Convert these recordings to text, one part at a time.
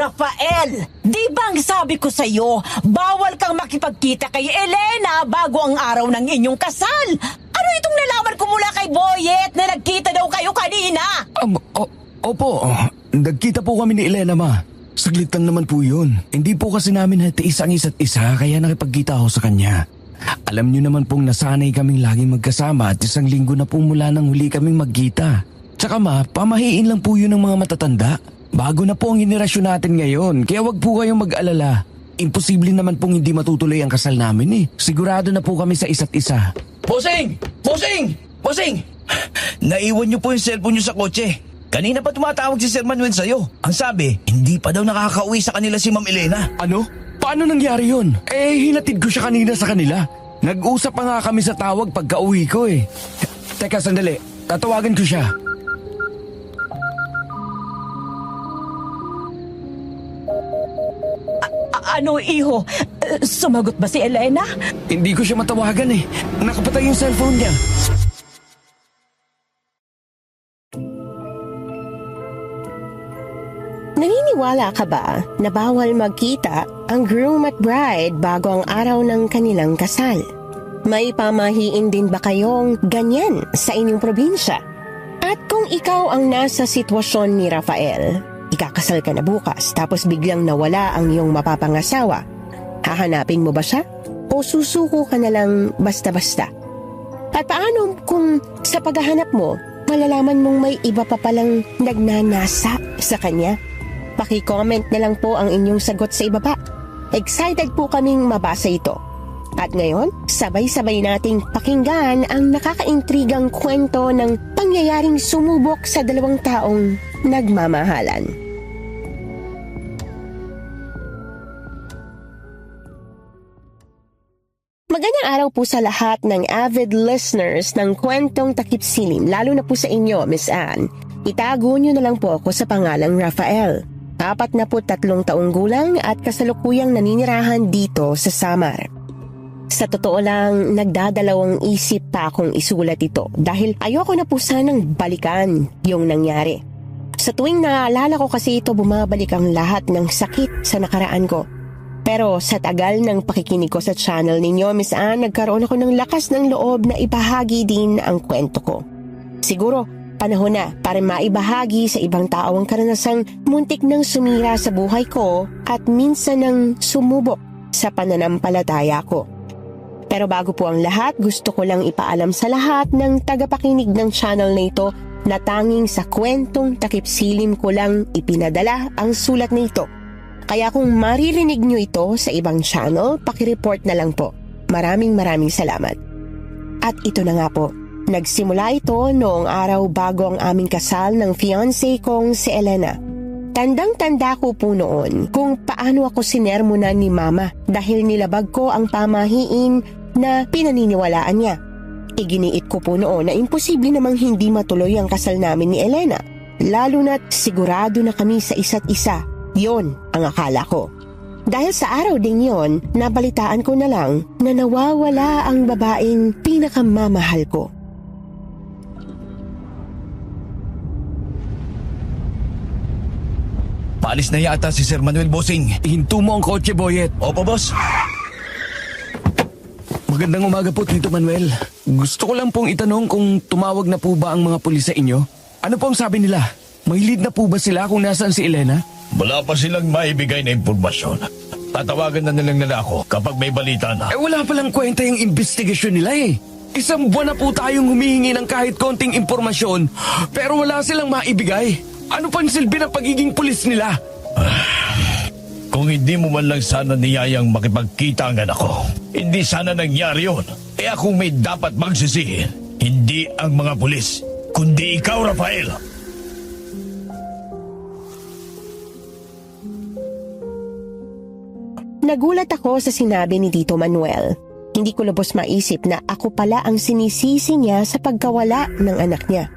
Rafael, di bang sabi ko sa'yo, bawal kang makipagkita kay Elena bago ang araw ng inyong kasal? Ano itong nalaman ko mula kay Boyet na nagkita daw kayo kanina? Opo, nagkita po kami ni Elena, ma. Saglit lang naman po yun. Hindi po kasi namin natiis ang isa't isa kaya nakipagkita ako sa kanya. Alam niyo naman pong nasanay kaming laging magkasama at 1 linggo na po mula nang huli kaming magkita. Tsaka ma, pamahiin lang po yun ng mga matatanda. Bago na po ang henerasyon natin ngayon, kaya wag po kayong mag-alala. Imposible naman pong hindi matutuloy ang kasal namin eh. Sigurado na po kami sa isa't isa. Bossing! Bossing! Bossing! Naiwan niyo po yung cellphone niyo sa kotse. Kanina pa tumatawag si Sir Manuel sa'yo. Ang sabi, hindi pa daw nakakauwi sa kanila si Ma'am Elena. Ano? Paano nangyari yun? Hinatid ko siya kanina sa kanila. Nag-usap pa nga kami sa tawag pagka-uwi ko eh. Teka, sandali. Tatawagan ko siya. Ano, iho? Sumagot ba si Elena? Hindi ko siya matawagan eh. Nakapatay yung cellphone niya. Naniniwala ka ba na bawal magkita ang groom at bride bago ang araw ng kanilang kasal? May pamahiin din ba kayong ganyan sa inyong probinsya? At kung ikaw ang nasa sitwasyon ni Rafael, ikakasal ka na bukas tapos biglang nawala ang iyong mapapangasawa, hahanapin mo ba siya? O susuko ka na lang basta-basta? At paano kung sa paghahanap mo, malalaman mong may iba pa palang nagnanasa sa kanya? Paki-comment na lang po ang inyong sagot sa ibaba. Excited po kaming mabasa ito. At ngayon, sabay-sabay nating pakinggan ang nakakaintrigang kwento ng pangyayaring sumubok sa 2 taong nagmamahalan. Magandang araw po sa lahat ng avid listeners ng Kwentong Takip Silim, lalo na po sa inyo, Miss Anne. Itago niyo na lang po ako sa pangalang Rafael. 43 taong gulang at kasalukuyang naninirahan dito sa Samar. Sa totoo lang, nagdadalawang isip pa akong isulat ito dahil ayoko na po sanang balikan yung nangyari. Sa tuwing naalala ko kasi ito, bumabalik ang lahat ng sakit sa nakaraan ko. Pero sa tagal ng pakikinig ko sa channel ninyo, Miss Anne, nagkaroon ako ng lakas ng loob na ibahagi din ang kwento ko. Siguro, panahon na para maibahagi sa ibang tao ang karanasang muntik nang sumira sa buhay ko at minsan nang sumubok sa pananampalataya ko. Pero bago po ang lahat, gusto ko lang ipaalam sa lahat ng tagapakinig ng channel na ito na tanging sa Kwentong Takip Silim ko lang ipinadala ang sulat na ito. Kaya kung maririnig nyo ito sa ibang channel, pakireport na lang po. Maraming salamat. At ito na nga po. Nagsimula ito noong araw bago ang aming kasal ng fiancé kong si Elena. Tandang-tanda ko po noon kung paano ako sinermonan ni Mama dahil nilabag ko ang pamahiin na pinaniniwalaan niya. Iginiit ko po noon na imposible namang hindi matuloy ang kasal namin ni Elena. Lalo na't sigurado na kami sa isa't isa. Yon ang akala ko. Dahil sa araw ding yon, nabalitaan ko na lang na nawawala ang babaeng pinakamamahal ko. Paalis na yata si Sir Manuel, Bossing. Hinto mo ang kotse, Boyet. Opo, boss. Magandang umaga po, Tito Manuel. Gusto ko lang pong itanong kung tumawag na po ba ang mga pulis sa inyo? Ano pong sabi nila? May lead na po ba sila kung nasaan si Elena? Wala pa silang maibigay na impormasyon. Tatawagan na nilang nila ako kapag may balita na. Wala palang kwenta yung investigasyon nila eh. 1 buwan na po tayong humihingi ng kahit konting impormasyon, pero wala silang maibigay. Ano pang silbi ng pagiging pulis nila? Kung hindi mo man lang sana niyayang makipagkita ang anak ko, hindi sana nangyari yun. Kaya kung may dapat magsisihin, hindi ang mga pulis, kundi ikaw, Rafael. Nagulat ako sa sinabi ni Tito Manuel. Hindi ko lubos maisip na ako pala ang sinisisi niya sa pagkawala ng anak niya.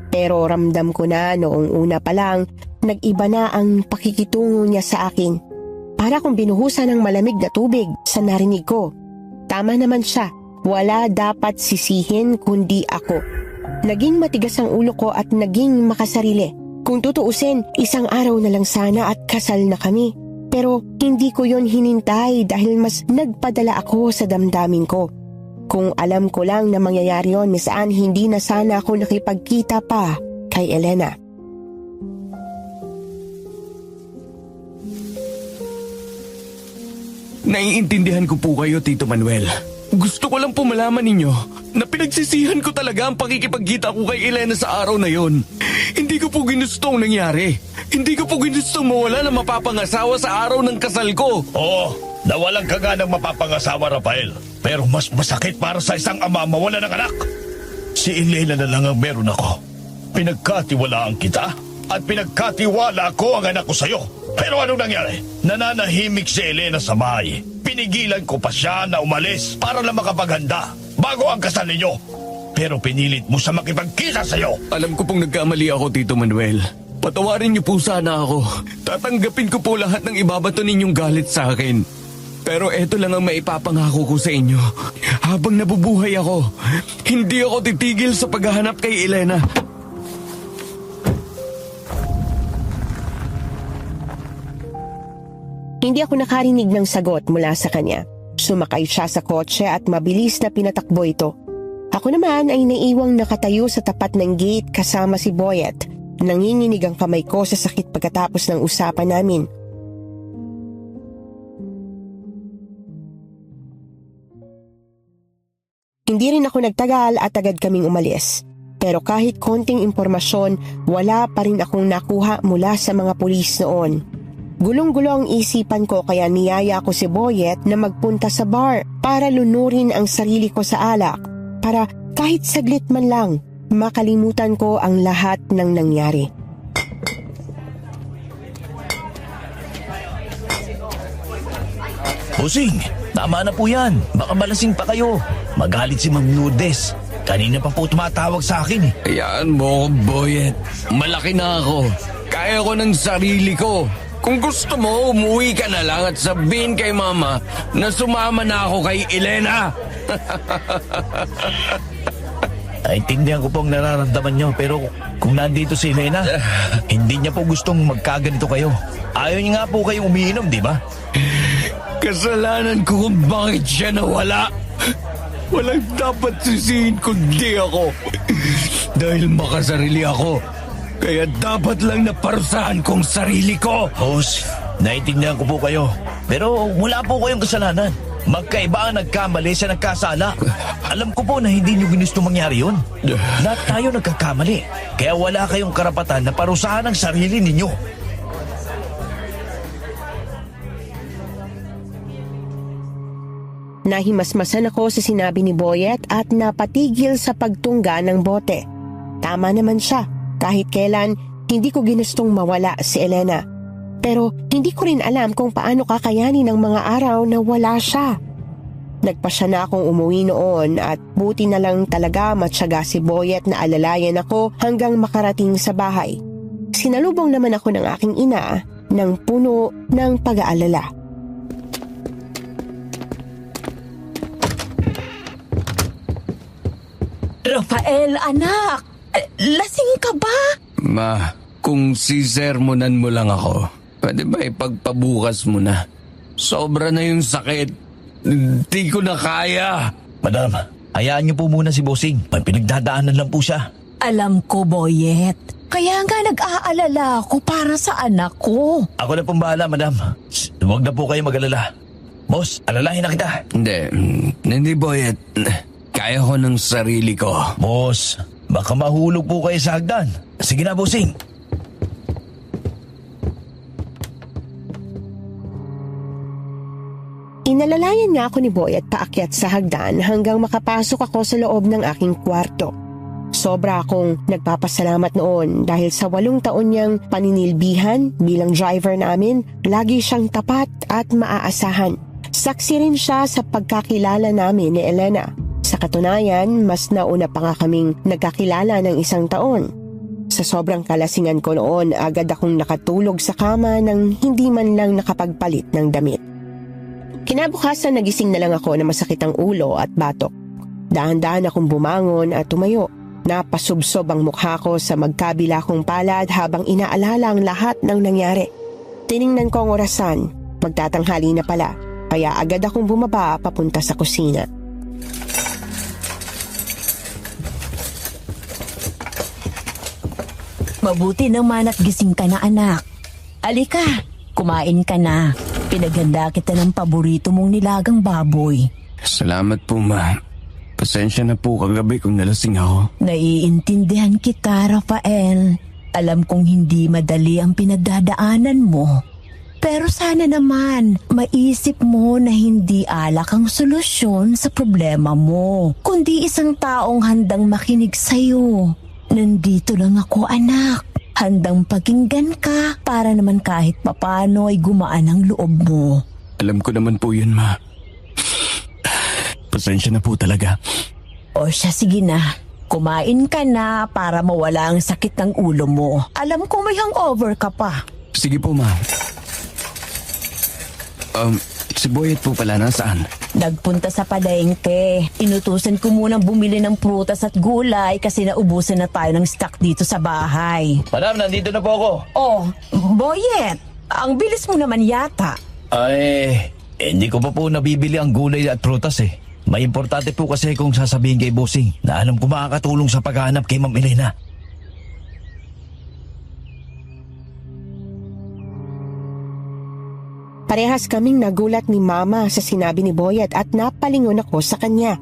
Pero ramdam ko na noong una pa lang, nag-iba na ang pakikitungo niya sa akin. Para kung binuhusan ng malamig na tubig sa narinig ko. Tama naman siya, wala dapat sisihin kundi ako. Naging matigas ang ulo ko at naging makasarili. Kung tutuusin, isang araw na lang sana at kasal na kami. Pero hindi ko yon hinintay dahil mas nagpadala ako sa damdamin ko. Kung alam ko lang na mangyayari yon, Miss Anne, hindi na sana ako nakipagkita pa kay Elena. Naiintindihan ko po kayo, Tito Manuel. Gusto ko lang po malaman ninyo na pinagsisihan ko talaga ang pakikipagkita ko kay Elena sa araw na yon. Hindi ko po ginustong nangyari. Hindi ko po ginustong mawala na mapapangasawa sa araw ng kasal ko. Oo, nawalan ka nga ng mapapangasawa, Rafael. Pero mas masakit para sa isang ama mawala ng anak. Si Elena na lang ang meron ako. Pinagkatiwalaan kita at pinagkatiwala ko ang anak ko sa'yo. Pero anong nangyari? Nananahimik si Elena sa bahay. Pinigilan ko pa siya na umalis para lang makapaghanda bago ang kasal ninyo. Pero pinilit mo sa makipagkita sa'yo. Alam ko pong nagkamali ako, Tito Manuel. Patawarin niyo po sana ako. Tatanggapin ko po lahat ng ibabato ninyong galit sa akin. Pero eto lang ang maipapangako ko sa inyo. Habang nabubuhay ako, hindi ako titigil sa paghahanap kay Elena. Hindi ako nakarinig ng sagot mula sa kanya. Sumakay siya sa kotse at mabilis na pinatakbo ito. Ako naman ay naiwang nakatayo sa tapat ng gate kasama si Boyet. Nanginginig ang kamay ko sa sakit pagkatapos ng usapan namin. Hindi rin ako nagtagal at agad kaming umalis. Pero kahit konting impormasyon, wala pa rin akong nakuha mula sa mga pulis noon. Gulong-gulo ang isipan ko kaya niyaya ko si Boyet na magpunta sa bar para lunurin ang sarili ko sa alak para kahit saglit man lang makalimutan ko ang lahat ng nangyari. Busing, tama na po yan. Baka malasing pa kayo. Magalit si Ma'am Lourdes. Kanina pa po tumatawag sa akin eh. Hayaan mo, Boyet. Malaki na ako. Kaya ko ng sarili ko. Kung gusto mo, umuwi ka na lang at sabihin kay Mama na sumama na ako kay Elena. Naintindihan ko po ang nararamdaman niyo pero kung nandito si Elena, hindi niya po gustong magkaganito kayo. Ayaw niya nga po kayong umiinom, di ba? Kasalanan ko kung bakit siya nawala. Walang dapat sisihin kundi ako. Dahil makasarili ako. Kaya dapat lang naparusahan kong sarili ko. Boss, naintindihan ko po kayo. Pero wala po kayong kasalanan. Magkaiba ang nagkamali sa nagkasala. Alam ko po na hindi niyo ginusto mangyari yun. Lahat tayo nagkakamali. Kaya wala kayong karapatan na parusahan ang sarili ninyo. Nahimasmasan ako sa sinabi ni Boyet at napatigil sa pagtungga ng bote. Tama naman siya. Kahit kailan, hindi ko ginustong mawala si Elena. Pero hindi ko rin alam kung paano kakayanin ng mga araw na wala siya. Nagpasya na akong umuwi noon at buti na lang talaga matyaga si Boyet na alalayan ako hanggang makarating sa bahay. Sinalubong naman ako ng aking ina ng puno ng pag-aalala. Rafael, anak! Lasing ka ba? Ma, kung sisermonan mo lang ako, pwede ba ipagpabukas mo na? Sobra na yung sakit. Hindi ko na kaya. Madam, hayaan niyo po muna si Bossing. May pinagdadaanan lang po siya. Alam ko, Boyet. Kaya nga nag-aalala ako para sa anak ko. Ako na pong bahala, madam. Huwag na po kayo mag-alala. Boss, alalahin na kita. Hindi Boyet. Kaya ko ng sarili ko. Boss, baka mahulog po kayo sa hagdan. Sige na, Bossing. Inalalayan nga ako ni Boyet paakyat sa hagdan hanggang makapasok ako sa loob ng aking kwarto. Sobra akong nagpapasalamat noon dahil sa 8 taon niyang paninilbihan bilang driver namin, lagi siyang tapat at maaasahan. Saksi rin siya sa pagkakilala namin ni Elena. Sa katunayan, mas nauna pa nga kaming nagkakilala ng 1 taon. Sa sobrang kalasingan ko noon, agad akong nakatulog sa kama nang hindi man lang nakapagpalit ng damit. Kinabukasan nagising na lang ako na masakit ang ulo at batok. Dahan-dahan akong bumangon at tumayo. Napasubsob ang mukha ko sa magkabila kong palad habang inaalala ang lahat ng nangyari. Tiningnan ko ang orasan, magtatanghali na pala, kaya agad akong bumaba papunta sa kusina. Mabuti naman at gising ka na, anak. Alika, kumain ka na. Pinaghanda kita ng paborito mong nilagang baboy. Salamat po, ma. Pasensya na po kagabi kung nalasing ako. Naiintindihan kita, Rafael. Alam kong hindi madali ang pinagdadaanan mo. Pero sana naman, maisip mo na hindi alak ang solusyon sa problema mo, kundi isang taong handang makinig sa'yo. Nandito lang ako, anak. Handang pakinggan ka para naman kahit papano ay gumaan ang loob mo. Alam ko naman po yun, ma. Pasensya na po talaga. O siya, sige na. Kumain ka na para mawala ang sakit ng ulo mo. Alam ko may hangover ka pa. Sige po, ma. Si Boyet po pala nasaan? Nagpunta sa palengke. Inutusan ko munang bumili ng prutas at gulay kasi naubusan na tayo ng stock dito sa bahay. Madam, nandito na po ako. Oh, Boyet, ang bilis mo naman yata. Ay, hindi ko pa po nabibili ang gulay at prutas eh. May importante po kasi kung sasabihin kay Bossing na alam ko makakatulong sa paghahanap kay Ma'am Elena. Parehas kaming nagulat ni Mama sa sinabi ni Boyet at napalingon ako sa kanya.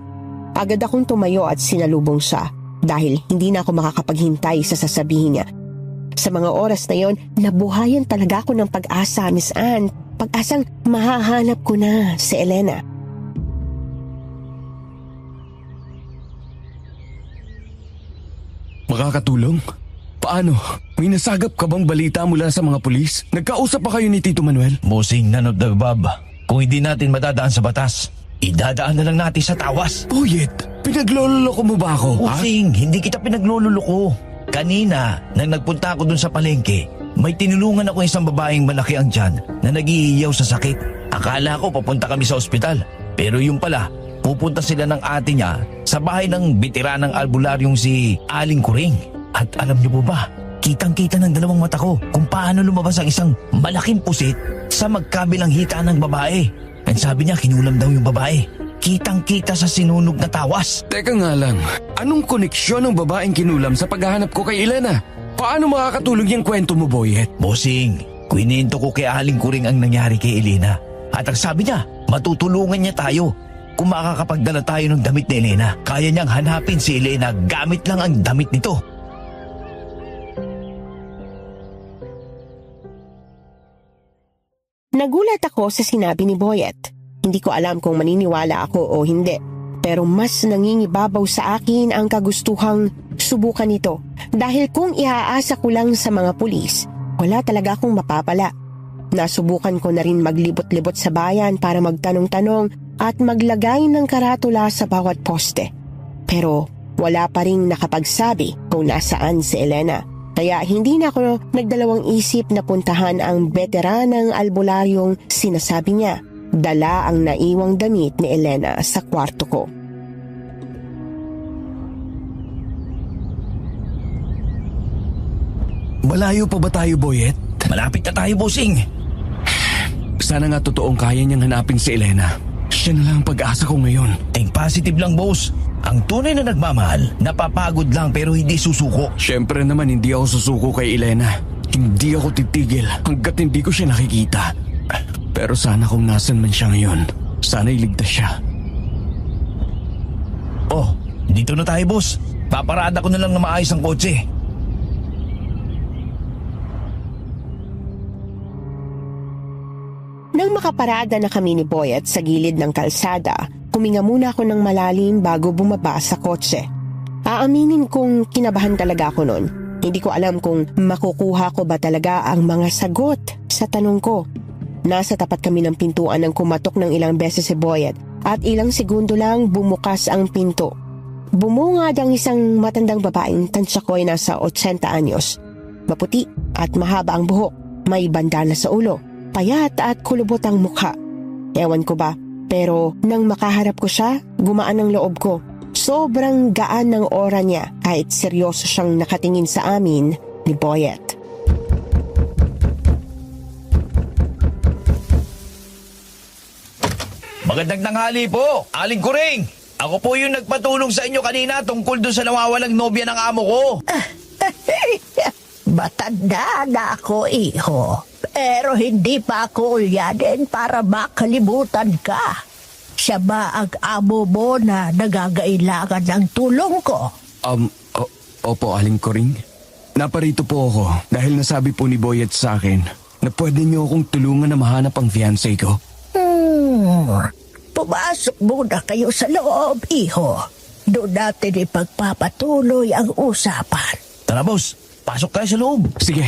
Agad akong tumayo at sinalubong siya dahil hindi na ako makakapaghintay sa sasabihin niya. Sa mga oras na yon, nabuhayan talaga ako ng pag-asa, Miss Anne. Pag-asang mahahanap ko na si Elena. Makakatulong? Paano? May nasagap ka bang balita mula sa mga pulis? Nagkausap pa kayo ni Tito Manuel? Bossing, none of the above. Kung hindi natin madadaan sa batas, idadaan na lang natin sa tawas. Boyet, pinaglololoko mo ba ako? Bossing, hindi kita pinaglululoko. Kanina, nang nagpunta ako dun sa palengke, may tinulungan ako isang babaeng malaki ang tiyan na nag-iiyaw sa sakit. Akala ko papunta kami sa ospital. Pero yung pala, pupunta sila ng ate niya sa bahay ng bitiranang albularyong si Aling Kuring. At alam niyo po ba, kitang-kita ng dalawang mata ko kung paano lumabas ang isang malaking pusit sa magkabilang hita ng babae. At sabi niya, kinulam daw yung babae. Kitang-kita sa sinunog na tawas. Teka nga lang, anong koneksyon ng babaeng kinulam sa paghahanap ko kay Elena? Paano makakatulong yung kwento mo, Boyet? Bossing, kwento ko kay Aling Kuring ang nangyari kay Elena. At ang sabi niya, matutulungan niya tayo. Kung makakapagdala tayo ng damit ni Elena, kaya niyang hanapin si Elena gamit lang ang damit nito. Nagulat ako sa sinabi ni Boyet. Hindi ko alam kung maniniwala ako o hindi. Pero mas nangingibabaw sa akin ang kagustuhang subukan ito. Dahil kung iaasa ko lang sa mga pulis, wala talaga akong mapapala. Nasubukan ko na rin maglibot-libot sa bayan para magtanong-tanong at maglagay ng karatula sa bawat poste. Pero wala pa rin nakapagsabi kung nasaan si Elena. Kaya hindi na ako nagdalawang isip na puntahan ang veteranang albularyong sinasabi niya. Dala ang naiwang damit ni Elena sa kwarto ko. Malayo pa ba tayo, Boyet? Malapit na tayo, Bossing. Sana nga totoong kaya niyang hanapin si Elena. Siya na lang ang pag-asa ko ngayon. Think positive lang, boss. Ang tunay na nagmamahal, napapagod lang pero hindi susuko. Siyempre naman hindi ako susuko kay Elena. Hindi ako titigil hanggat hindi ko siya nakikita. Pero sana kung nasan man siya ngayon, sana iligtas siya. Oh, dito na tayo, boss. Paparada ko na lang na maayos ang kotse. Nang makaparada na kami ni Boyet sa gilid ng kalsada, huminga muna ako ng malalim bago bumaba sa kotse. Aaminin kong kinabahan talaga ako noon. Hindi ko alam kung makukuha ko ba talaga ang mga sagot sa tanong ko. Nasa tapat kami ng pintuan nang kumatok ng ilang beses si Boyet at ilang segundo lang bumukas ang pinto. Bumungad ang isang matandang babaeng tansya ko ay nasa 80 anyos. Maputi at mahaba ang buhok, may bandana sa ulo. Payat at kulubot ang mukha. Ewan ko ba, pero nang makaharap ko siya, gumaan ang loob ko. sobrang gaan ng aura niya kahit seryoso siyang nakatingin sa amin ni Boyet. Magandang tanghali po, Aling Kuring. Ako po yung nagpatulong sa inyo kanina tungkol doon sa nawawalang nobya ng amo ko. Matanda na ako, iho. Pero hindi pa ako ulyanin para makalimutan ka. Siya ba ang amo mo na nagagailangan ng tulong ko? Opo, Aling Kuring. Naparito po ako dahil nasabi po ni Boyet sa akin na pwede niyo akong tulungan na mahanap ang fiancé ko. Pumasok muna kayo sa loob, iho. Doon natin ipagpapatuloy ang usapan. Tara boss, pasok tayo sa loob. Sige.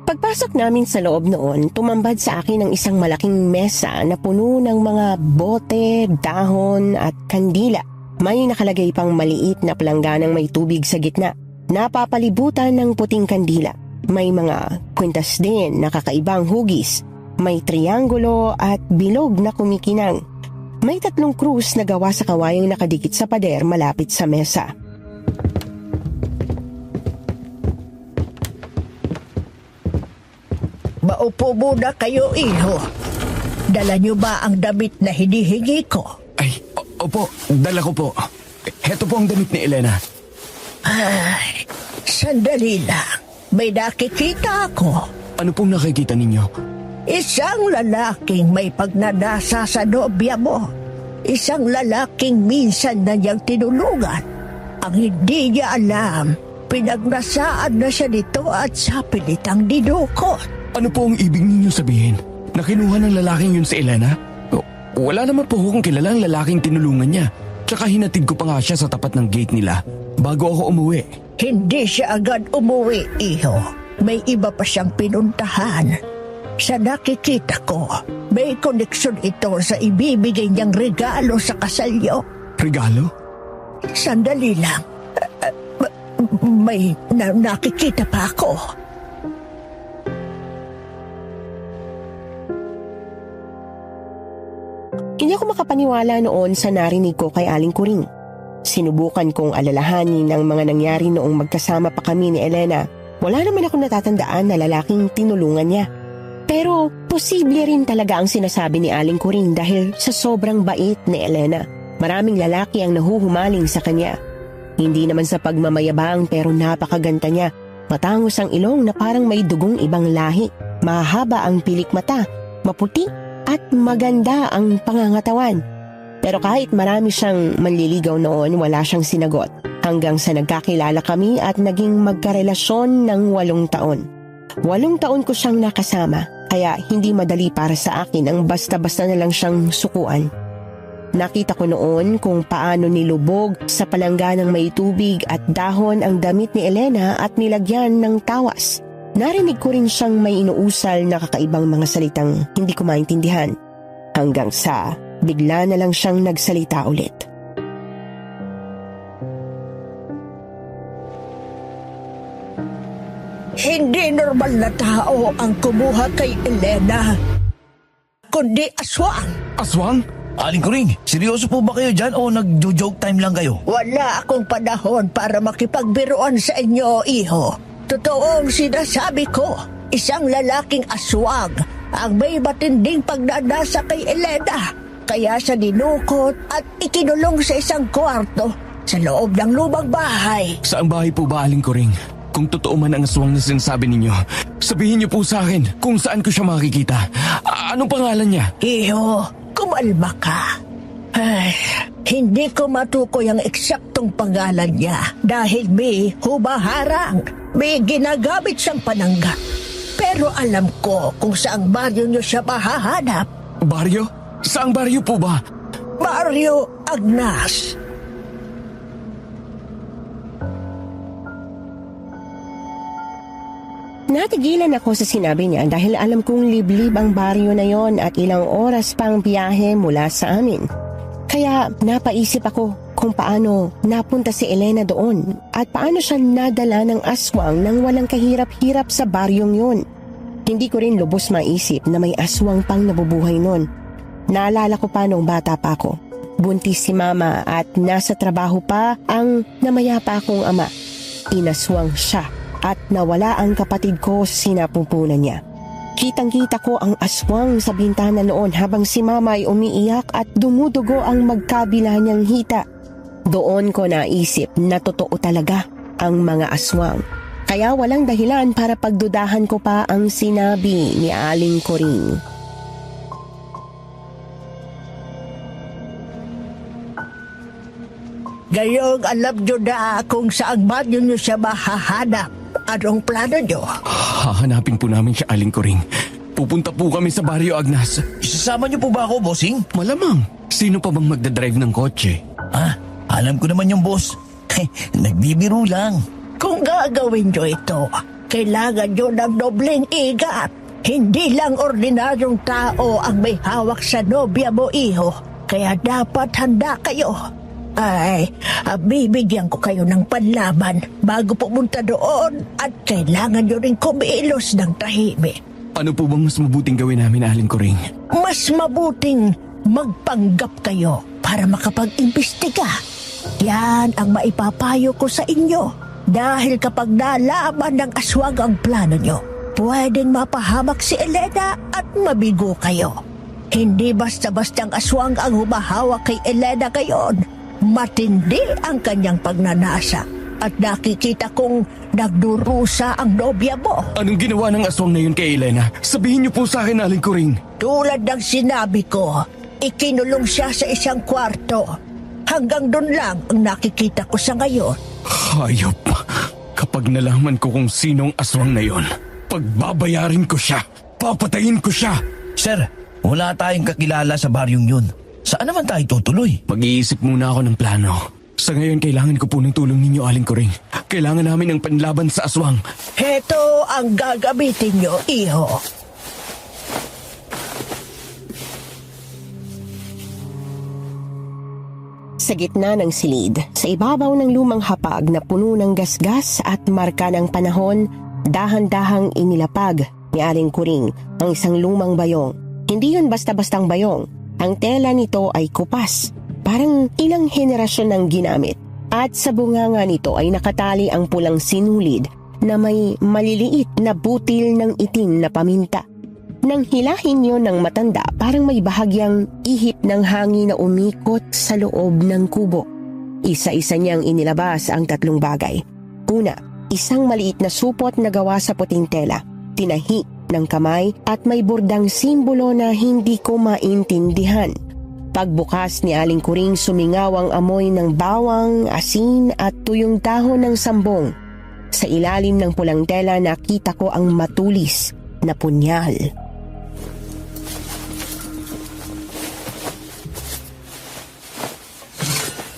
Pagpasok namin sa loob noon, tumambad sa akin ang isang malaking mesa na puno ng mga bote, dahon at kandila. May nakalagay pang maliit na palangganang may tubig sa gitna. Napapalibutan ng puting kandila. May mga kwintas din na kakaibang hugis. May trianggulo at bilog na kumikinang. May 3 krus na gawa sa kawayang nakadikit sa pader malapit sa mesa. Maupo muna kayo, iho. Dala niyo ba ang damit na hinihingi ko? Ay, opo, dala ko po. Heto po ang damit ni Elena. Ay, sandali lang. May nakikita ako. Ano pong nakikita ninyo? Isang lalaking may pagnanasa sa nobya mo. Isang lalaking minsan na niyang tinulungan. Ang hindi niya alam, pinagnasaan na siya nito at sa pilitang dinukot. Ano po ang ibig ninyo sabihin? Nakinuha ng lalaking yun si Elena? Wala naman po akong kilalang lalaking tinulungan niya. Tsaka hinatid ko pa nga siya sa tapat ng gate nila bago ako umuwi. Hindi siya agad umuwi, iho. May iba pa siyang pinuntahan. Sa nakikita ko, may koneksyon ito sa ibibigay niyang regalo sa kasal niyo. Regalo? Sandali lang. May nakikita pa ako. Hindi ako makapaniwala noon sa narinig ko kay Aling Kuring. Sinubukan kong alalahanin ang mga nangyari noong magkasama pa kami ni Elena. Wala naman akong natatandaan na lalaking tinulungan niya. Pero posible rin talaga ang sinasabi ni Aling Kuring dahil sa sobrang bait ni Elena. Maraming lalaki ang nahuhumaling sa kanya. Hindi naman sa pagmamayabang pero napakaganda niya. Matangos ang ilong na parang may dugong ibang lahi. Mahaba ang pilik mata, maputi at maganda ang pangangatawan. Pero kahit marami siyang manliligaw noon, wala siyang sinagot. Hanggang sa nagkakilala kami at naging magkarelasyon ng 8 taon. 8 taon ko siyang nakasama, kaya hindi madali para sa akin ang basta-basta na lang siyang sukuan. Nakita ko noon kung paano nilubog sa palangganang may tubig at dahon ang damit ni Elena at nilagyan ng tawas. Narinig ko rin siyang may inuusal na kakaibang mga salitang hindi ko maintindihan. Hanggang sa bigla na lang siyang nagsalita ulit. Hindi normal na tao ang kumuha kay Elena, kundi aswang. Aswang? Aling Kuring, seryoso po ba kayo dyan o nagjo-joke time lang kayo? Wala akong panahon para makipagbiruan sa inyo, iho. Totoong sinasabi ko, isang lalaking aswang ang may matinding pagnanasa kay Elena. Kaya siya dinukot at ikinulong sa isang kwarto sa loob ng lumang bahay. Saang bahay po ba, Aling Kuring? Kung totoo man ang aswang na sinasabi ninyo, sabihin niyo po sa akin kung saan ko siya makikita. Anong pangalan niya? Iho, kumalma ka. Ay, hindi ko matukoy ang eksaktong pangalan niya dahil may humaharang, may ginagamit siyang panangga. Pero alam ko kung saang baryo niyo siya mahahanap. Baryo? Saang baryo po ba? Baryo Agnas. Natigilan ako sa sinabi niya dahil alam kong liblib ang baryo na yon at ilang oras pang biyahe mula sa amin. Kaya napaisip ako kung paano napunta si Elena doon at paano siya nadala ng aswang nang walang kahirap-hirap sa baryong yun. Hindi ko rin lubos maisip na may aswang pang nabubuhay nun. Naalala ko pa nung bata pa ako. Buntis si mama at nasa trabaho pa ang namayapa kong ama. Inaswang siya at nawala ang kapatid ko sa sinapupunan niya. Kitang-kita ko ang aswang sa bintana noon habang si mama ay umiiyak at dumudugo ang magkabila niyang hita. Doon ko naisip na totoo talaga ang mga aswang. Kaya walang dahilan para pagdudahan ko pa ang sinabi ni Aling Coring. Gayong alam nyo na kung saan man nyo siya mahahanap. Anong plano nyo? Hahanapin po namin siya, Aling Coring. Pupunta po kami sa Barrio Agnas. Isasama niyo po ba ako, bossing? Malamang. Sino pa bang magdadrive ng kotse? Alam ko naman yung boss. Nagbibiro lang. Kung gagawin nyo ito, kailangan nyo ng dobleng ingat. Hindi lang ordinaryong tao ang may hawak sa nobya mo, iho. Kaya dapat handa kayo. Ay, bibigyan ko kayo ng panlaban bago pumunta doon at kailangan nyo rin kumilos ng tahimik. Ano po bang mas mabuting gawin namin, Aling Coring? Mas mabuting magpanggap kayo para makapag-imbestiga. Yan ang maipapayo ko sa inyo. Dahil kapag nalaman ng aswang ang plano nyo, pwedeng mapahamak si Elena at mabigo kayo. Hindi basta-bastang aswang ang humahawak kay Elena ngayon. Matindi ang kanyang pagnanasa at nakikita kong nagdurusa ang nobya mo. Anong ginawa ng aswang na yun kay Elena? Sabihin niyo po sa akin, Aling Coring. Tulad ng sinabi ko, ikinulong siya sa isang kwarto. Hanggang doon lang ang nakikita ko sa ngayon. Hayop. Kapag nalaman ko kung sinong aswang na yon, pagbabayarin ko siya. Papatayin ko siya. Sir, wala tayong kakilala sa baryong yun. Saan naman tayo tutuloy? Mag-iisip muna ako ng plano. Sa ngayon, kailangan ko po ng tulong ninyo, Aling Coring. Kailangan namin ng panlaban sa aswang. Heto ang gagamitin nyo, iho. Sa gitna ng silid, sa ibabaw ng lumang hapag na puno ng gasgas at marka ng panahon, dahan-dahang inilapag ni Aling Coring ang isang lumang bayong. Hindi yun basta-bastang bayong. Ang tela nito ay kupas, parang ilang henerasyon nang ginamit. At sa bunganga nito ay nakatali ang pulang sinulid na may maliliit na butil ng itim na paminta. Nang hilahin yon ng matanda, parang may bahagyang ihip ng hangin na umikot sa loob ng kubo. Isa-isa niyang inilabas ang tatlong bagay. Una, isang maliit na supot na gawa sa puting tela, tinahi ng kamay at may burdang simbolo na hindi ko maintindihan. Pagbukas ni Aling Coring, sumingaw ang amoy ng bawang, asin at tuyong dahon ng sambong. Sa ilalim ng pulang tela nakita ko ang matulis na punyal.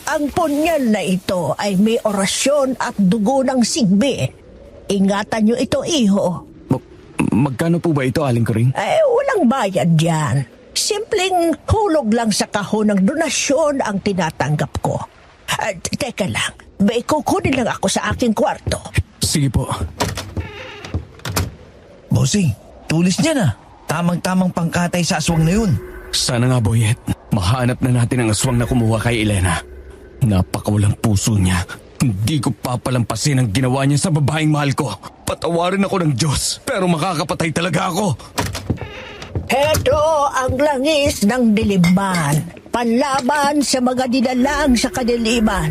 Ang punyal na ito ay may orasyon at dugo ng sigbi. Ingatan nyo ito, iho. Magkano po ba ito, Aling Coring? Walang bayad dyan. Simpleng hulog lang sa kahon ng donasyon ang tinatanggap ko. Teka lang, may kukunin lang ako sa aking kwarto. Sige po. Bossing, tulis niya na. Tamang-tamang pangkatay sa aswang na yun. Sana nga, Boyet. Mahanap na natin ang aswang na kumuha kay Elena. Napakawalang puso niya. Hindi ko papalampasin ang ginawa niya sa babaeng mahal ko. Patawarin ako ng Diyos, pero makakapatay talaga ako. Heto ang langis ng dilimban. Panlaban sa mga dinalang sa kadiliman.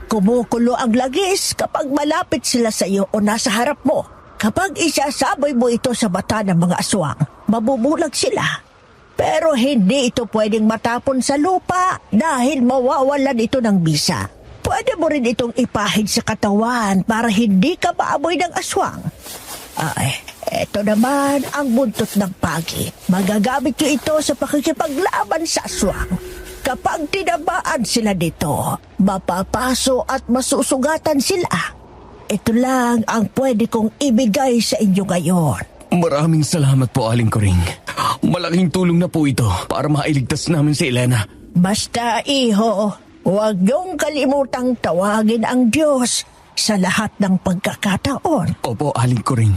Kumukulo ang langis kapag malapit sila sa iyo o nasa harap mo. Kapag isasaboy mo ito sa mata ng mga aswang, mabubulag sila. Pero hindi ito pwedeng matapon sa lupa dahil mawawalan ito ng bisa. Pwede mo rin itong ipahid sa katawan para hindi ka maamoy ng aswang. Eto naman ang buntot ng pagi. Magagamit nyo ito sa pakikipaglaban sa aswang. Kapag tinabaan sila dito, mapapaso at masusugatan sila. Ito lang ang pwede kong ibigay sa inyo ngayon. Maraming salamat po, Aling Coring. Malaking tulong na po ito para mailigtas namin si Elena. Basta, iho, huwag niyong kalimutang tawagin ang Diyos sa lahat ng pagkakataon. Opo, Aling Coring.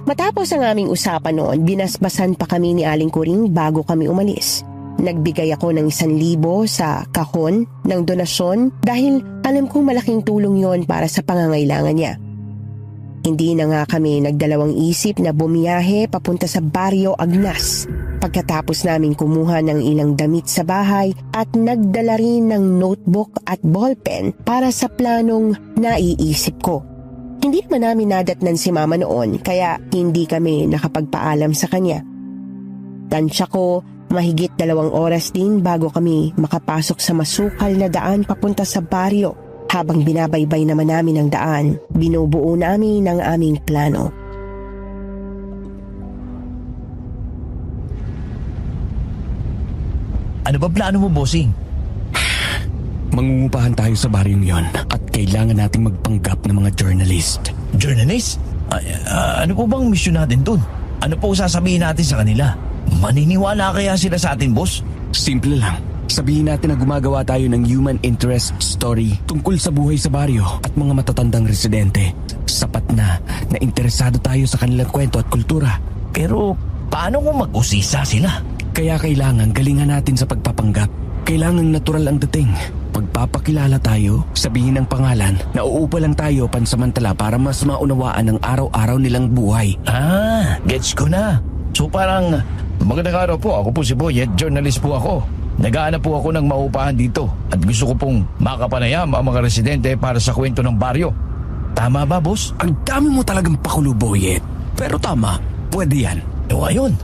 Matapos ang aming usapan noon, binasbasan pa kami ni Aling Kuring bago kami umalis. Nagbigay ako ng 1,000 sa kahon ng donasyon dahil alam kong malaking tulong yon para sa pangangailangan niya. Hindi na nga kami nagdalawang isip na bumiyahe papunta sa Barrio Agnas pagkatapos naming kumuha ng ilang damit sa bahay at nagdala rin ng notebook at ballpen para sa planong naiisip ko. Hindi naman namin nadatnan si Mama noon kaya hindi kami nakapagpaalam sa kanya. Tansya ko, mahigit 2 oras din bago kami makapasok sa masukal na daan papunta sa baryo. Habang binabaybay naman namin ang daan, binubuo namin ang aming plano. Ano ba plano mo, bossing? Mangungupahan tayo sa baryong yon at kailangan nating magpanggap ng mga journalist. Journalist? Ano po bang mission natin dun? Ano po sasabihin natin sa kanila? Maniniwala kaya sila sa atin, boss? Simple lang. Sabihin natin na gumagawa tayo ng human interest story tungkol sa buhay sa baryo at mga matatandang residente. Sapat na interesado tayo sa kanilang kwento at kultura. Pero paano kung mag-usisa sila? Kaya kailangan galingan natin sa pagpapanggap. Kailangan natural ang dating. Pagpapakilala tayo, sabihin ang pangalan, nauupa lang tayo pansamantala para mas maunawaan ang araw-araw nilang buhay. Gets ko na. So parang, magandang araw po, ako po si Boyet, journalist po ako. Nagaanap po ako ng maupahan dito at gusto ko pong makapanayam ang mga residente para sa kwento ng baryo. Tama ba, boss? Ang dami mo talagang pakulo, Boyet. Pero tama, pwede yan. Ayun.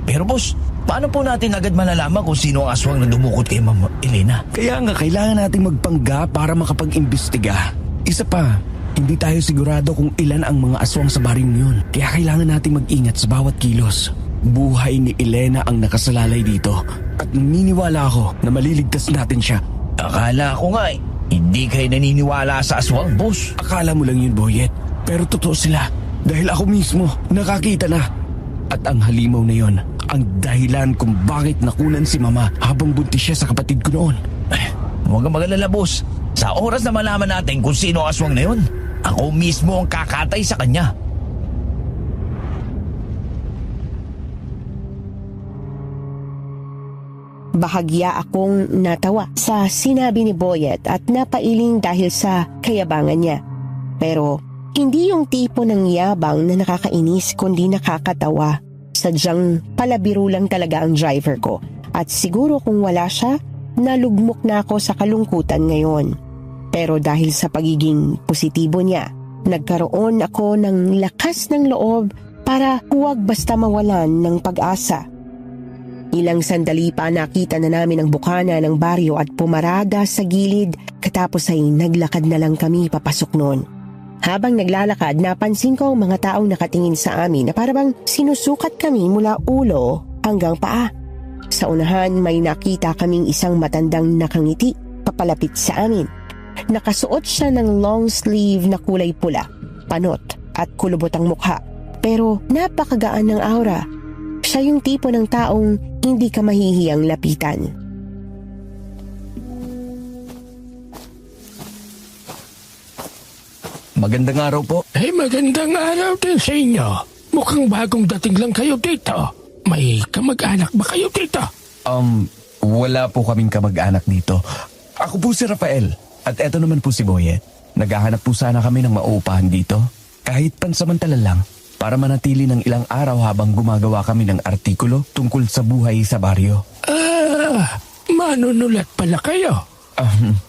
Pero boss, paano po natin agad malalaman kung sino ang aswang na dumukot kay Ma'am Elena? Kaya nga kailangan nating magpanggap para makapag-imbestiga. Isa pa, hindi tayo sigurado kung ilan ang mga aswang sa baryong yun. Kaya kailangan nating mag-ingat sa bawat kilos. Buhay ni Elena ang nakasalalay dito at naniniwala ako na maliligtas natin siya. Akala ko nga hindi kayo naniniwala sa aswang, boss. Akala mo lang yun, Boyet. Pero totoo sila dahil ako mismo nakakita na. At ang halimaw na yon ang dahilan kung bakit nakunan si Mama habang buntis siya sa kapatid ko noon. Huwag kang magalala, boss. Sa oras na malaman natin kung sino ang aswang na yon, ako mismo ang kakatay sa kanya. Bahagya akong natawa sa sinabi ni Boyet at napailing dahil sa kayabangan niya. Pero hindi yung tipo ng yabang na nakakainis kundi nakakatawa. Sadyang palabiro lang talaga ang driver ko. At siguro kung wala siya, nalugmok na ako sa kalungkutan ngayon. Pero dahil sa pagiging positibo niya, nagkaroon ako ng lakas ng loob para huwag basta mawalan ng pag-asa. Ilang sandali pa nakita na namin ang bukana ng baryo at pumarada sa gilid katapos ay naglakad na lang kami papasok noon. Habang naglalakad, napansin ko ang mga taong nakatingin sa amin na parabang sinusukat kami mula ulo hanggang paa. Sa unahan may nakita kaming isang matandang nakangiti papalapit sa amin. Nakasuot siya ng long sleeve na kulay pula, panot at kulubot ang mukha. Pero napakagaan ng aura. Siya yung tipo ng taong hindi ka mahihiyang lapitan. Magandang araw po. Magandang araw din sa inyo. Mukhang bagong dating lang kayo dito. May kamag-anak ba kayo dito? Wala po kaming kamag-anak dito. Ako po si Rafael. At eto naman po si Boyet. Naghahanap po sana kami ng mauupahan dito. Kahit pansamantala lang. Para manatili ng ilang araw habang gumagawa kami ng artikulo tungkol sa buhay sa baryo. Manunulat pala kayo.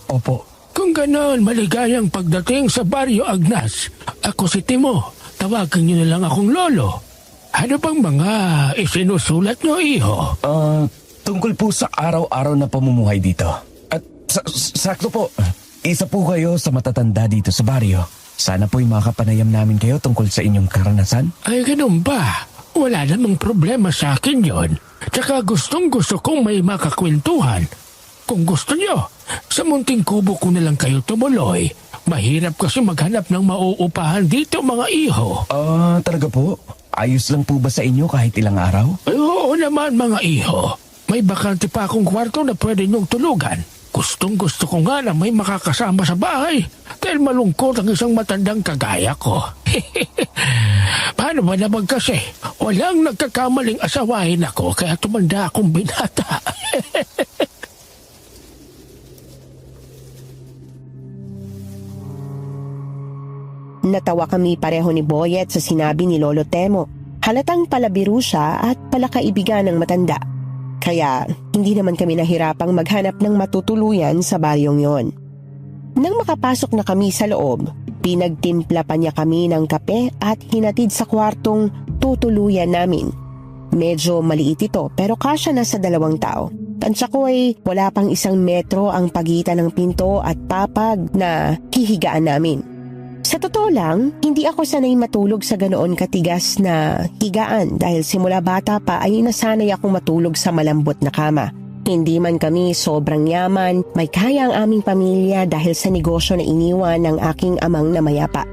Opo. Kung ganon, maligayang pagdating sa Barrio Agnas. Ako si Timo. Tawagan niyo na lang akong lolo. Ano bang mga isinusulat niyo, iho? Tungkol po sa araw-araw na pamumuhay dito. At sakto po, isa po kayo sa matatanda dito sa baryo. Sana po'y makapanayam namin kayo tungkol sa inyong karanasan. Ay, ganun ba? Wala namang problema sa akin yon. Tsaka gustong-gusto kong may makakwentuhan. Kung gusto nyo, sa munting kubo ko na lang kayo tumuloy. Mahirap kasi maghanap ng mauupahan dito, mga iho. Talaga po? Ayos lang po ba sa inyo kahit ilang araw? Ay, oo naman, mga iho. May bakante pa akong kwarto na pwede nyong tulugan. Gustong-gusto ko nga na may makakasama sa bahay dahil malungkot ang isang matandang kagaya ko. Paano ba naman kasi? Walang nagkakamaling asawahin ako kaya tumanda akong binata. Natawa kami pareho ni Boyet sa sinabi ni Lolo Temo. Halatang palabiro siya at palakaibigan ng matanda. Kaya hindi naman kami nahirapang maghanap ng matutuluyan sa baryong yon. Nang makapasok na kami sa loob, pinagtimpla pa niya kami ng kape at hinatid sa kwartong tutuluyan namin. Medyo maliit ito pero kasya na sa 2 tao. Tansya ko ay wala pang 1 metro ang pagitan ng pinto at papag na hihigaan namin. Sa totoo lang, hindi ako sanay matulog sa ganoon katigas na higaan dahil simula bata pa ay nasanay akong matulog sa malambot na kama. Hindi man kami sobrang yaman, may kaya ang aming pamilya dahil sa negosyo na iniwan ng aking amang namayapa.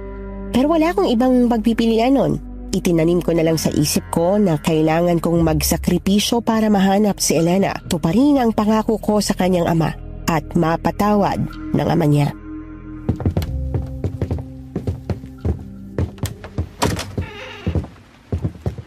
Pero wala akong ibang pagpipilian nun. Itinanim ko na lang sa isip ko na kailangan kong magsakripisyo para mahanap si Elena. Tuparin ang pangako ko sa kanyang ama at mapatawad ng ama niya.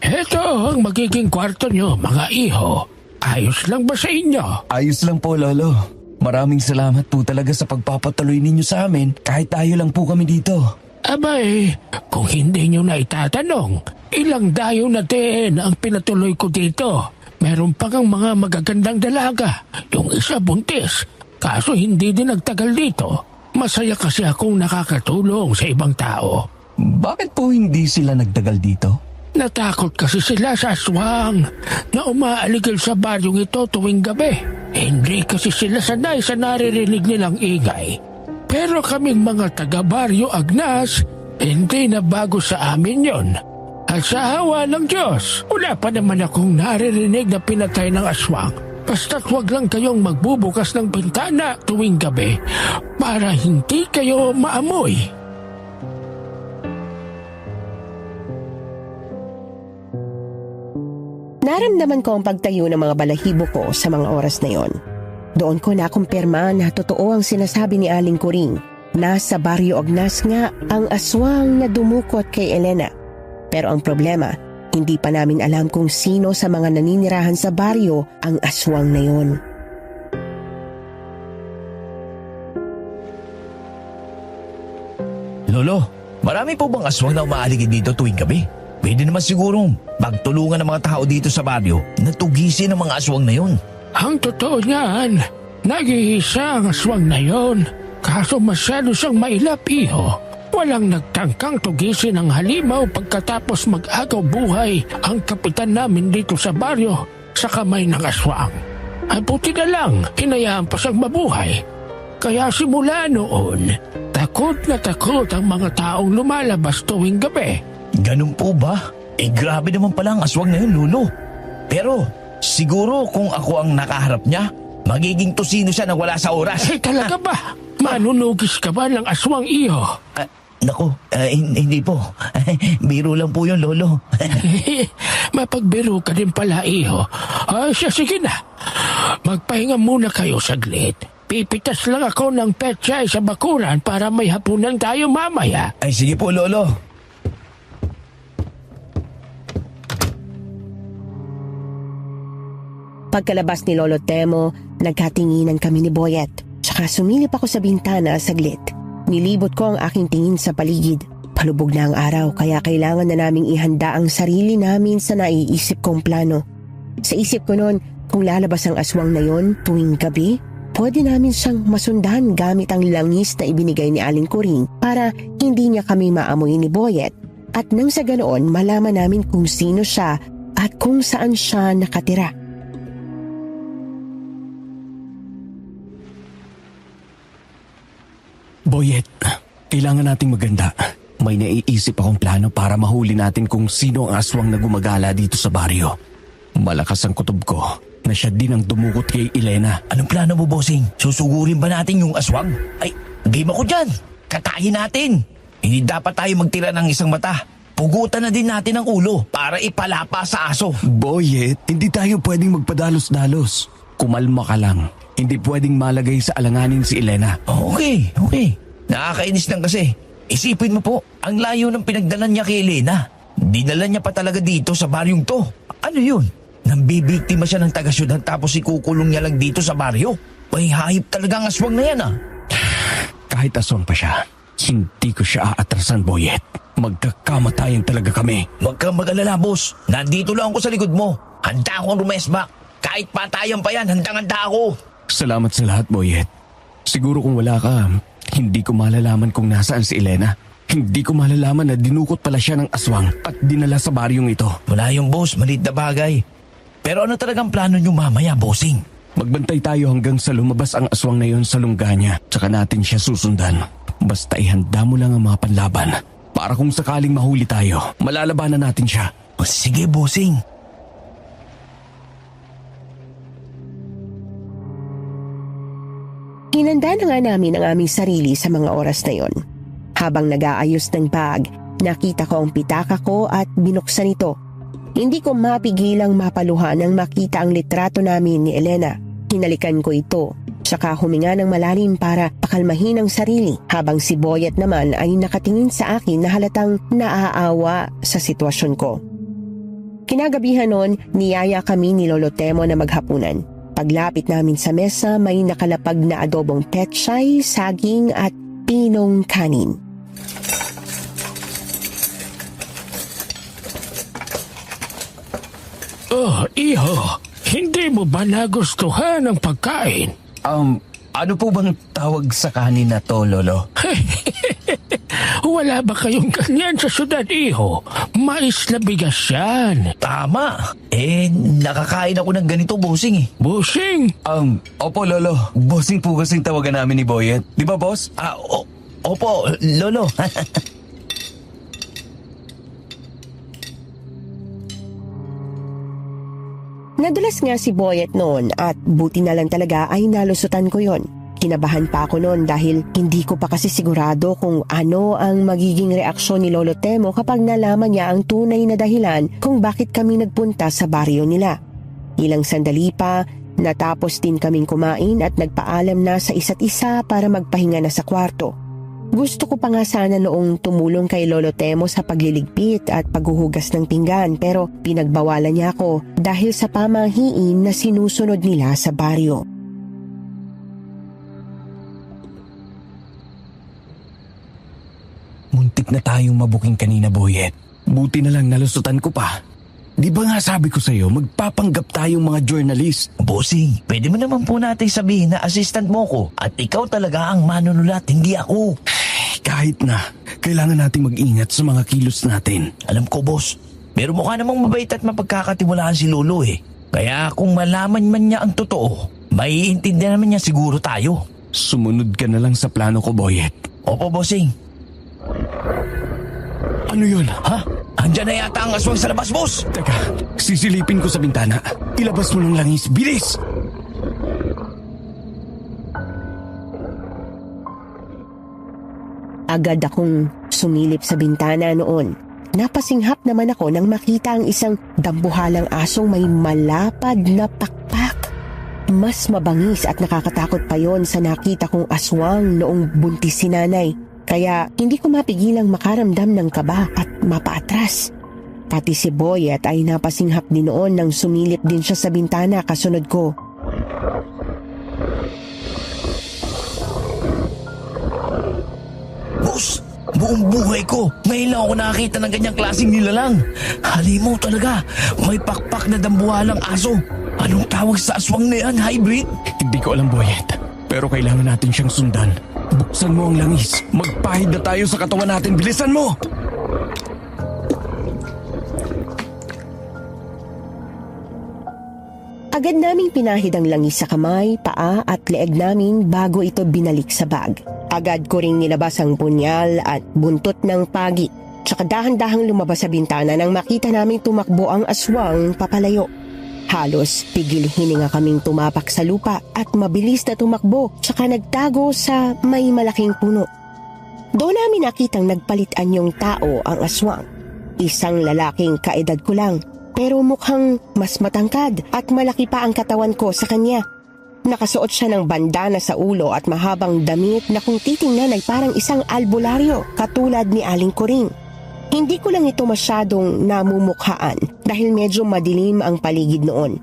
Ito ang magiging kwarto nyo, mga iho. Ayos lang ba sa inyo? Ayos lang po, Lolo. Maraming salamat po talaga sa pagpapatuloy ninyo sa amin kahit tayo lang po kami dito. Abay, kung hindi nyo na itatanong, ilang dayo na din ang pinatuloy ko dito. Meron pa kang mga magagandang dalaga. Yung isa buntis. Kaso hindi din nagtagal dito. Masaya kasi akong nakakatulong sa ibang tao. Bakit po hindi sila nagtagal dito? Natakot kasi sila sa aswang na umaaligil sa baryong ito tuwing gabi. Hindi kasi sila sanay sa naririnig nilang ingay. Pero kaming mga taga-baryo Agnas, hindi na bago sa amin yon. At sa awa ng Diyos, wala pa naman akong naririnig na pinatay ng aswang. Basta't huwag lang kayong magbubukas ng bintana tuwing gabi para hindi kayo maamoy. Naramdaman ko ang pagtayo ng mga balahibo ko sa mga oras na yon. Doon ko nakumpirma na totoo ang sinasabi ni Aling Kuring. Nasa baryo Agnas nga ang aswang na dumukot kay Elena. Pero ang problema, hindi pa namin alam kung sino sa mga naninirahan sa baryo ang aswang na yon. Lolo, marami po bang aswang na umaaligid dito tuwing gabi? Pwede naman sigurong magtulungan ng mga tao dito sa baryo na tugisin ang mga aswang na yun. Ang totoo niyan, nag-iisa ang aswang na yon. Kaso masyado siyang mailap, iho. Walang nagtangkang tugisin ang halimaw pagkatapos mag-agaw buhay ang kapitan namin dito sa baryo sa kamay ng aswang. Ay buti na lang, hinayaan pa siyang mabuhay. Kaya simula noon, takot na takot ang mga taong lumalabas tuwing gabi. Ganun po ba? Grabe naman pala ang aswang na yun, Lolo. Pero siguro kung ako ang nakaharap niya, magiging tosino siya na wala sa oras. Talaga ba? Manunugis ka ba ng aswang, iho? Naku, hindi po. Biro lang po yun, Lolo. Mapagbiro ka din pala, iho. Sige na. Magpahinga muna kayo saglit. Pipitas lang ako ng pechay sa bakuran para may hapunan tayo mamaya. Ay sige po, Lolo. Pagkalabas ni Lolo Temo, nagkatinginan kami ni Boyet. Tsaka sumilip ako sa bintana saglit. Nilibot ko ang aking tingin sa paligid. Palubog na ang araw kaya kailangan na naming ihanda ang sarili namin sa naiisip kong plano. Sa isip ko noon, kung lalabas ang aswang na yon tuwing gabi, pwede namin siyang masundan gamit ang langis na ibinigay ni Aling Kuring para hindi niya kami maamoy ni Boyet. At nang sa ganoon, malaman namin kung sino siya at kung saan siya nakatira. Boyet, kailangan nating maganda. May naiisip akong plano para mahuli natin kung sino ang aswang na gumagala dito sa baryo. Malakas ang kutob ko na siya din ang dumukot kay Elena. Anong plano mo, bossing? Susugurin ba natin yung aswang? Ay, game ako dyan. Katayin natin. Hindi dapat tayo magtira ng isang mata. Pugutan na din natin ang ulo para ipalapa sa aso. Boyet, hindi tayo pwedeng magpadalos-dalos. Kumalma ka lang. Hindi pwedeng malagay sa alanganin si Elena. Okay. Nakakainis lang kasi. Isipin mo po, ang layo ng pinagdalan niya kay Elena. Dinala niya pa talaga dito sa baryong to. Ano yun? Nambibiktima siya ng taga-syudad tapos ikukulong niya lang dito sa baryo? May hayop talaga ang aswang na yan Kahit aswang pa siya, hindi ko siya aatrasan, Boyet. Magkakamatayan talaga kami. Huwag kang mag-alala, boss. Nandito lang ako sa likod mo. Handa akong rumesbak. Kahit patayan pa yan, handang-handa ako. Salamat sa lahat, Boyet. Siguro kung wala ka, hindi ko malalaman kung nasaan si Elena. Hindi ko malalaman na dinukot pala siya ng aswang at dinala sa baryong ito. Wala yung boss, maliit na bagay. Pero ano talagang plano niyo mamaya, bossing? Magbantay tayo hanggang sa lumabas ang aswang na yon sa lungga niya. Tsaka natin siya susundan. Basta ihanda mo lang ang mga panlaban. Para kung sakaling mahuli tayo, malalabanan natin siya. Sige, bossing. Hinanda na nga namin ang aming sarili sa mga oras na yon. Habang nag-aayos ng bag, nakita ko ang pitaka ko at binuksan ito. Hindi ko mapigilang mapaluha nang makita ang litrato namin ni Elena. Hinalikan ko ito, tsaka huminga ng malalim para pakalmahin ang sarili habang si Boyet naman ay nakatingin sa akin na halatang naaawa sa sitwasyon ko. Kinagabihan noon, niyaya kami ni Lolo Temo na maghapunan. Paglapit namin sa mesa, may nakalapag na adobong pechay, saging at pinong kanin. Oh, iho, hindi mo ba nagustuhan ang pagkain? Ano po bang tawag sa kanin na to, Lolo? Wala ba kayong ganyan sa syudad, iho? Mais na bigas yan. Tama. Nakakain ako ng ganito, bossing Busing, Opo, Lolo. Bossing po kasing tawagan namin ni Boyet. Di ba, boss? Opo, lolo. Nadulas nga si Boyet noon at buti na lang talaga ay nalusutan ko yon. Kinabahan pa ako noon dahil hindi ko pa kasi sigurado kung ano ang magiging reaksyon ni Lolo Temo kapag nalaman niya ang tunay na dahilan kung bakit kami nagpunta sa baryo nila. Ilang sandali pa, natapos din kaming kumain at nagpaalam na sa isa't isa para magpahinga na sa kwarto. Gusto ko pa nga sana noong tumulong kay Lolo Temo sa pagliligpit at paghuhugas ng pinggan pero pinagbawalan niya ako dahil sa pamahiin na sinusunod nila sa baryo. Muntik na tayong mabuking kanina, Boyet. Buti na lang nalusutan ko pa. Di ba nga sabi ko sa'yo, magpapanggap tayong mga journalist. Bossing, pwede mo naman po natin sabihin na assistant mo ko at ikaw talaga ang manunulat, hindi ako. Kahit na, kailangan nating mag-ingat sa mga kilos natin. Alam ko, boss. Pero mukha namang mabait at mapagkakatiwalaan si Lolo Kaya kung malaman man niya ang totoo, maiintindihan naman niya siguro tayo. Sumunod ka na lang sa plano ko, Boyet. Opo, bossing. Ano yun? Ha? Andiyan na yata ang aswang sa labas, boss! Teka, sisilipin ko sa bintana. Ilabas mo ng langis. Bilis! Agad akong sumilip sa bintana noon. Napasinghap naman ako nang makita ang isang dambuhalang asong may malapad na pakpak. Mas mabangis at nakakatakot pa yon sa nakita kong aswang noong buntis si nanay. Kaya hindi ko mapigilang makaramdam ng kaba at mapaatras. Pati si Boyet ay napasinghap din noon nang sumilip din siya sa bintana kasunod ko. Boss, buong buhay ko, ngayon lang ako nakakita ng ganyang klaseng nilalang. Halimaw talaga, may pakpak na dambuhalang aso. Anong tawag sa aswang na yan, hybrid? Hindi ko alam, Boyet. Pero kailangan natin siyang sundan. Buksan mo ang langis. Magpahid na tayo sa katawan natin. Bilisan mo! Agad naming pinahid ang langis sa kamay, paa at leeg namin bago ito binalik sa bag. Agad ko ring nilabas ang punyal at buntot ng pagi. Tsaka dahan-dahang lumabas sa bintana nang makita naming tumakbo ang aswang papalayo. Halos pigil hininga kaming tumapak sa lupa at mabilis na tumakbo tsaka nagtago sa may malaking puno. Doon namin nakitang nagpalit anyong tao ang aswang. Isang lalaking kaedad ko lang pero mukhang mas matangkad at malaki pa ang katawan ko sa kanya. Nakasuot siya ng bandana sa ulo at mahabang damit na kung titingnan ay parang isang albularyo katulad ni Aling Kuring. Hindi ko lang ito masyadong namumukhaan dahil medyo madilim ang paligid noon.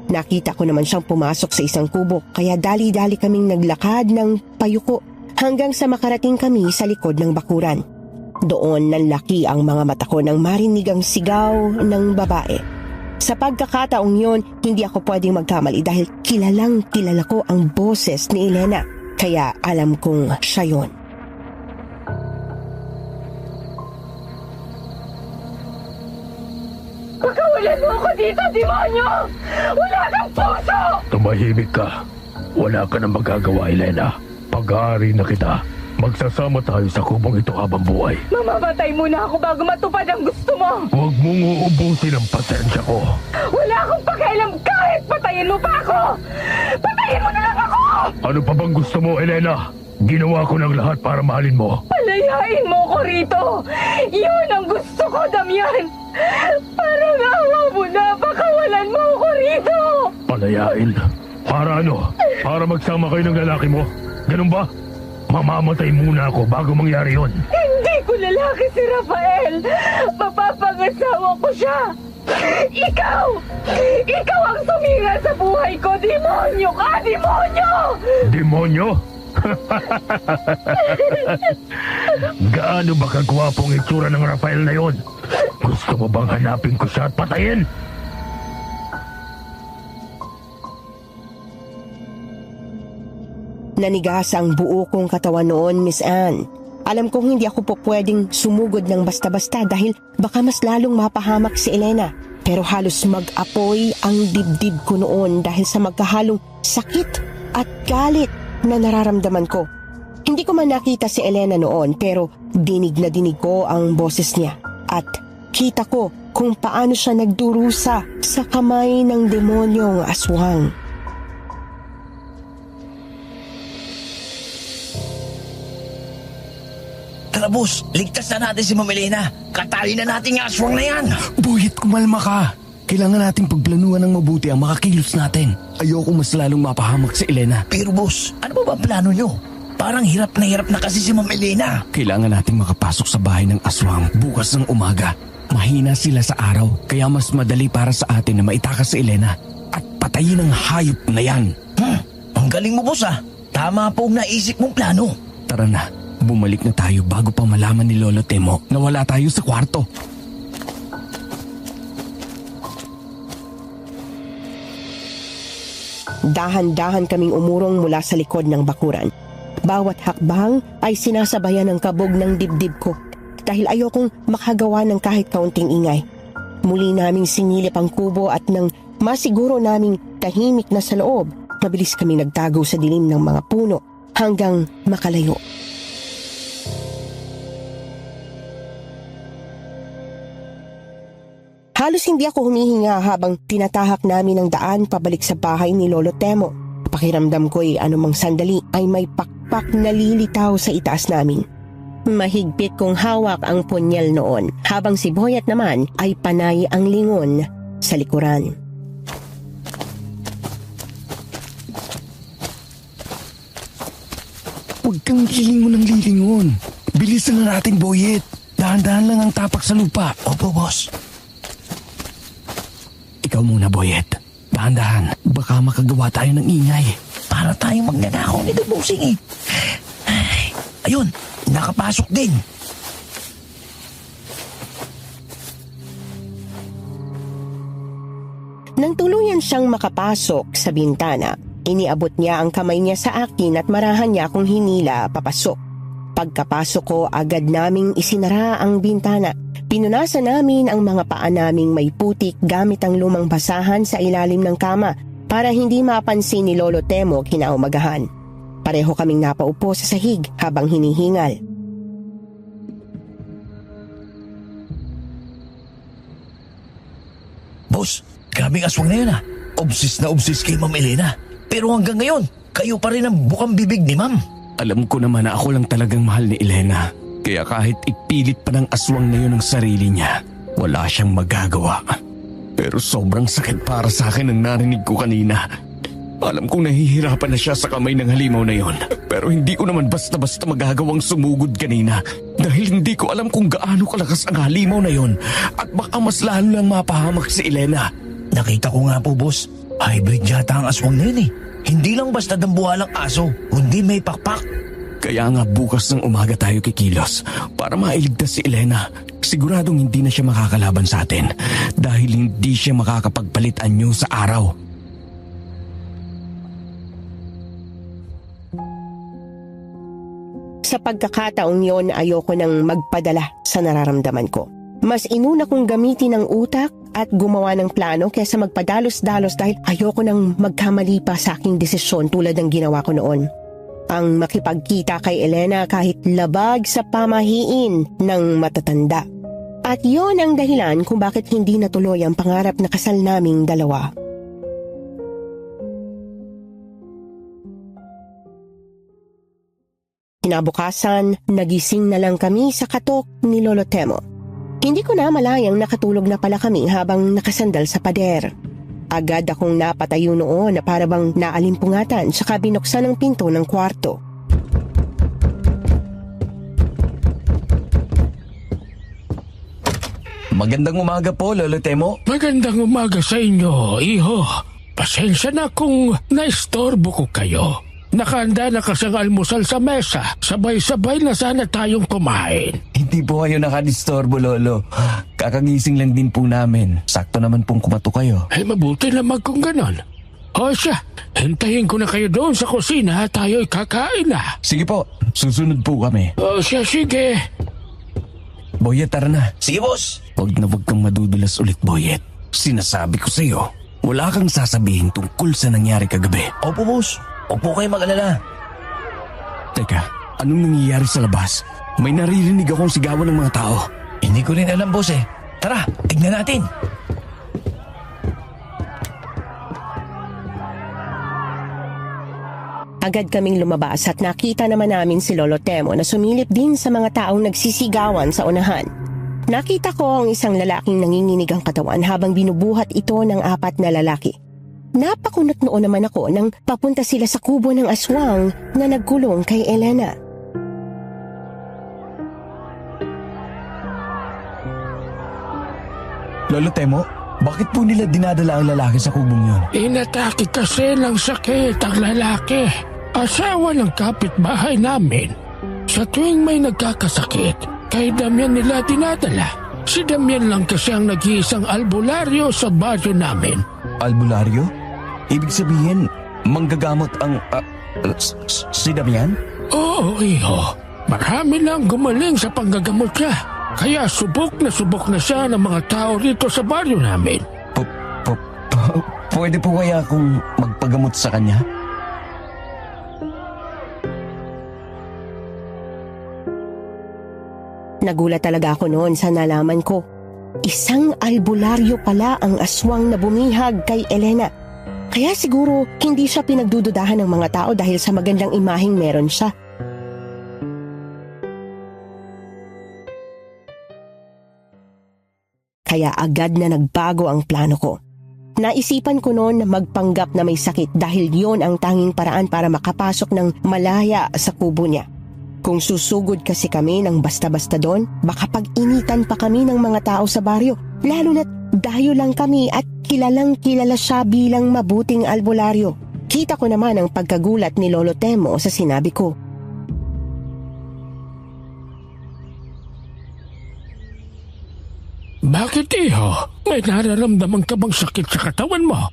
Nakita ko naman siyang pumasok sa isang kubo kaya dali-dali kaming naglakad ng payuko hanggang sa makarating kami sa likod ng bakuran. Doon nanlaki ang mga mata ko nang marinig ang sigaw ng babae. Sa pagkakataong yon, hindi ako pwedeng magkamali dahil kilalang kilala ko ang boses ni Elena. Kaya alam kong siya yon. Pagkawalan mo ako dito, demonyo! Wala kang puso! Tumahimik ka. Wala ka nang magagawa, Elena. Pag-aari na kita. Magsasama tayo sa kubong ito habang buhay. Mamamatay muna ako bago matupad ang gusto mo! Huwag mong uubusin ang pasensya ko. Wala akong pakialam kahit patayin mo pa ako! Patayin mo na lang ako! Ano pa bang gusto mo, Elena? Ginawa ko ng lahat para mahalin mo. Palayain mo ko rito! Yun ang gusto ko, Damian! Parang awa mo na, pakawalan mo ko rito! Palayain? Para ano? Para magsama kayo ng lalaki mo? Ganun ba? Mamamatay muna ako bago mangyari yon. Hindi ko lalaki si Rafael! Mapapangasawa ko siya! Ikaw! Ikaw ang sumira sa buhay ko! Demonyo ka! Demonyo! Demonyo? Gaano ba kagwapong itsura ng Rafael na yon? Gusto mo bang hanapin ko siya at patayin? Nanigas ang buo kong katawan noon, Miss Anne. Alam kong hindi ako po pwedeng sumugod ng basta-basta dahil baka mas lalong mapahamak si Elena. Pero halos mag-apoy ang dibdib ko noon dahil sa magkahalong sakit at galit na nararamdaman ko. Hindi ko man nakita si Elena noon pero dinig na dinig ko ang boses niya. At kita ko kung paano siya nagdurusa sa kamay ng demonyong aswang. Tara, boss. Ligtas na natin si Ma'am Elena. Katali na natin yung aswang na yan. Boyet, kumalma ka. Kailangan nating pagplanuhan ng mabuti ang makakilos natin. Ayoko mas lalong mapahamak si Elena. Pero boss, ano ba ang plano nyo? Parang hirap na kasi si Ma'am Elena. Kailangan nating makapasok sa bahay ng aswang bukas ng umaga. Mahina sila sa araw, kaya mas madali para sa atin na maitakas si Elena at patayin ang hayop na yan. Ang galing mo, boss ah. Tama po ang naisip mong plano. Tara na, bumalik na tayo bago pa malaman ni Lolo Temo na wala tayo sa kwarto. Dahan-dahan kaming umurong mula sa likod ng bakuran. Bawat hakbang ay sinasabayan ng kabog ng dibdib ko dahil ayokong makagawa ng kahit kaunting ingay. Muli naming sinilip ang kubo at nang masiguro naming tahimik na sa loob, mabilis kaming nagtago sa dilim ng mga puno hanggang makalayo. Halos hindi ako humihinga habang tinatahak namin ang daan pabalik sa bahay ni Lolo Temo. Pakiramdam ko'y anumang sandali ay may pakpak na lilitaw sa itaas namin. Mahigpit kong hawak ang punyal noon habang si Boyet naman ay panay ang lingon sa likuran. Huwag kang lilingon ng lilingon. Bilisan na natin, Boyet. Dahan-dahan lang ang tapak sa lupa. Opo, boss. Ikaw muna, Boyet. Dahan-dahan. Baka makagawa tayo ng ingay. Para tayong magnanakaw nito, bossing eh. Ay, ayun, nakapasok din. Nang tuluyan siyang makapasok sa bintana, iniabot niya ang kamay niya sa akin at marahan niya akong hinila papasok. Pagkapasok ko, agad naming isinara ang bintana. Pinunasan namin ang mga paa naming may putik gamit ang lumang basahan sa ilalim ng kama para hindi mapansin ni Lolo Temo kinaumagahan. Pareho kaming napaupo sa sahig habang hinihingal. Boss, grabing aswang na yun ah. Obsis na obsis kay Ma'am Elena. Pero hanggang ngayon, kayo pa rin ang bukang bibig ni Ma'am. Alam ko naman na ako lang talagang mahal ni Elena. Kaya kahit ipilit pa ng aswang na yun ang sarili niya, wala siyang magagawa. Pero sobrang sakit para sa akin ang narinig ko kanina. Alam kong nahihirapan na siya sa kamay ng halimaw na yon. Pero hindi ko naman basta-basta magagawang sumugod kanina. Dahil hindi ko alam kung gaano kalakas ang halimaw na yon. At baka mas lalo lang mapahamak si Elena. Nakita ko nga po, boss. Hybrid yata ang aswang na yun eh. Hindi lang basta dambuhalang aso, kundi may pakpak. Kaya nga bukas ng umaga tayo kikilos para mailigtas si Elena. Siguradong hindi na siya makakalaban sa atin dahil hindi siya makakapagpalit anyo sa araw. Sa pagkakataong yon, ayoko nang magpadala sa nararamdaman ko. Mas inuna kong gamitin ang utak at gumawa ng plano kaysa magpadalos-dalos dahil ayoko nang magkamali pa sa aking desisyon tulad ng ginawa ko noon. Ang makipagkita kay Elena kahit labag sa pamahiin ng matatanda. At yon ang dahilan kung bakit hindi natuloy ang pangarap na kasal naming dalawa. Kinabukasan, nagising na lang kami sa katok ni Lolo Temo. Hindi ko na malayang nakatulog na pala kami habang nakasandal sa pader. Agad akong napatayo noon na para bang naalimpungatan saka binuksan ang pinto ng kwarto. Magandang umaga po, Lolo Temo. Magandang umaga sa inyo, iho. Pasensya na kung naistorbo ko kayo. Nakahanda na kasing almusal sa mesa. Sabay-sabay na sana tayong kumain. Hindi po kayo nakadistorbo, Lolo. Kakagising lang din po namin. Sakto naman pong kumato kayo. Ay mabuti naman kung ganon. O siya, hintayin ko na kayo doon sa kusina at tayo'y kakain na. Sige po, susunod po kami. O siya, sige. Boyet, tara na. Sige, boss. Huwag na huwag kang madudulas ulit, Boyet. Sinasabi ko sa'yo, wala kang sasabihin tungkol sa nangyari kagabi. Opo, boss. Huwag po kayo mag-alala. Teka, anong nangyayari sa labas? May naririnig akong sigawan ng mga tao. Hindi ko rin alam, boss eh. Tara, tignan natin. Agad kaming lumabas at nakita naman namin si Lolo Temo na sumilip din sa mga taong nagsisigawan sa unahan. Nakita ko ang isang lalaking nanginginig ang katawan habang binubuhat ito ng 4 na lalaki. Napakunot noon naman ako nang papunta sila sa kubo ng aswang na nagkulong kay Elena. Lolo Temo, bakit po nila dinadala ang lalaki sa kubong yun? Inatake kasi ng sakit ang lalaki. Asawa ng kapitbahay namin. Sa tuwing may nagkakasakit, kay Damian nila dinadala. Si Damian lang kasi ang nag-iisang albularyo sa baryo namin. Albularyo? Ibig sabihin, manggagamot ang... si Damian? Oo, iho. Marami lang gumaling sa panggagamot niya. Kaya subok na siya ng mga tao rito sa baryo namin. Pwede po kaya akong magpagamot sa kanya? Nagulat talaga ako noon sa nalaman ko. Isang albularyo pala ang aswang na bumihag kay Elena. Kaya siguro hindi siya pinagdududahan ng mga tao dahil sa magandang imaheng meron siya. Kaya agad na nagbago ang plano ko. Naisipan ko noon na magpanggap na may sakit dahil yon ang tanging paraan para makapasok ng malaya sa kubo niya. Kung susugod kasi kami ng basta-basta doon, baka pag-initan pa kami ng mga tao sa baryo. Lalo na't dayo lang kami at kilalang kilala siya bilang mabuting albularyo. Kita ko naman ang pagkagulat ni Lolo Temo sa sinabi ko. Bakit iho? May nararamdaman ka bang sakit sa katawan mo?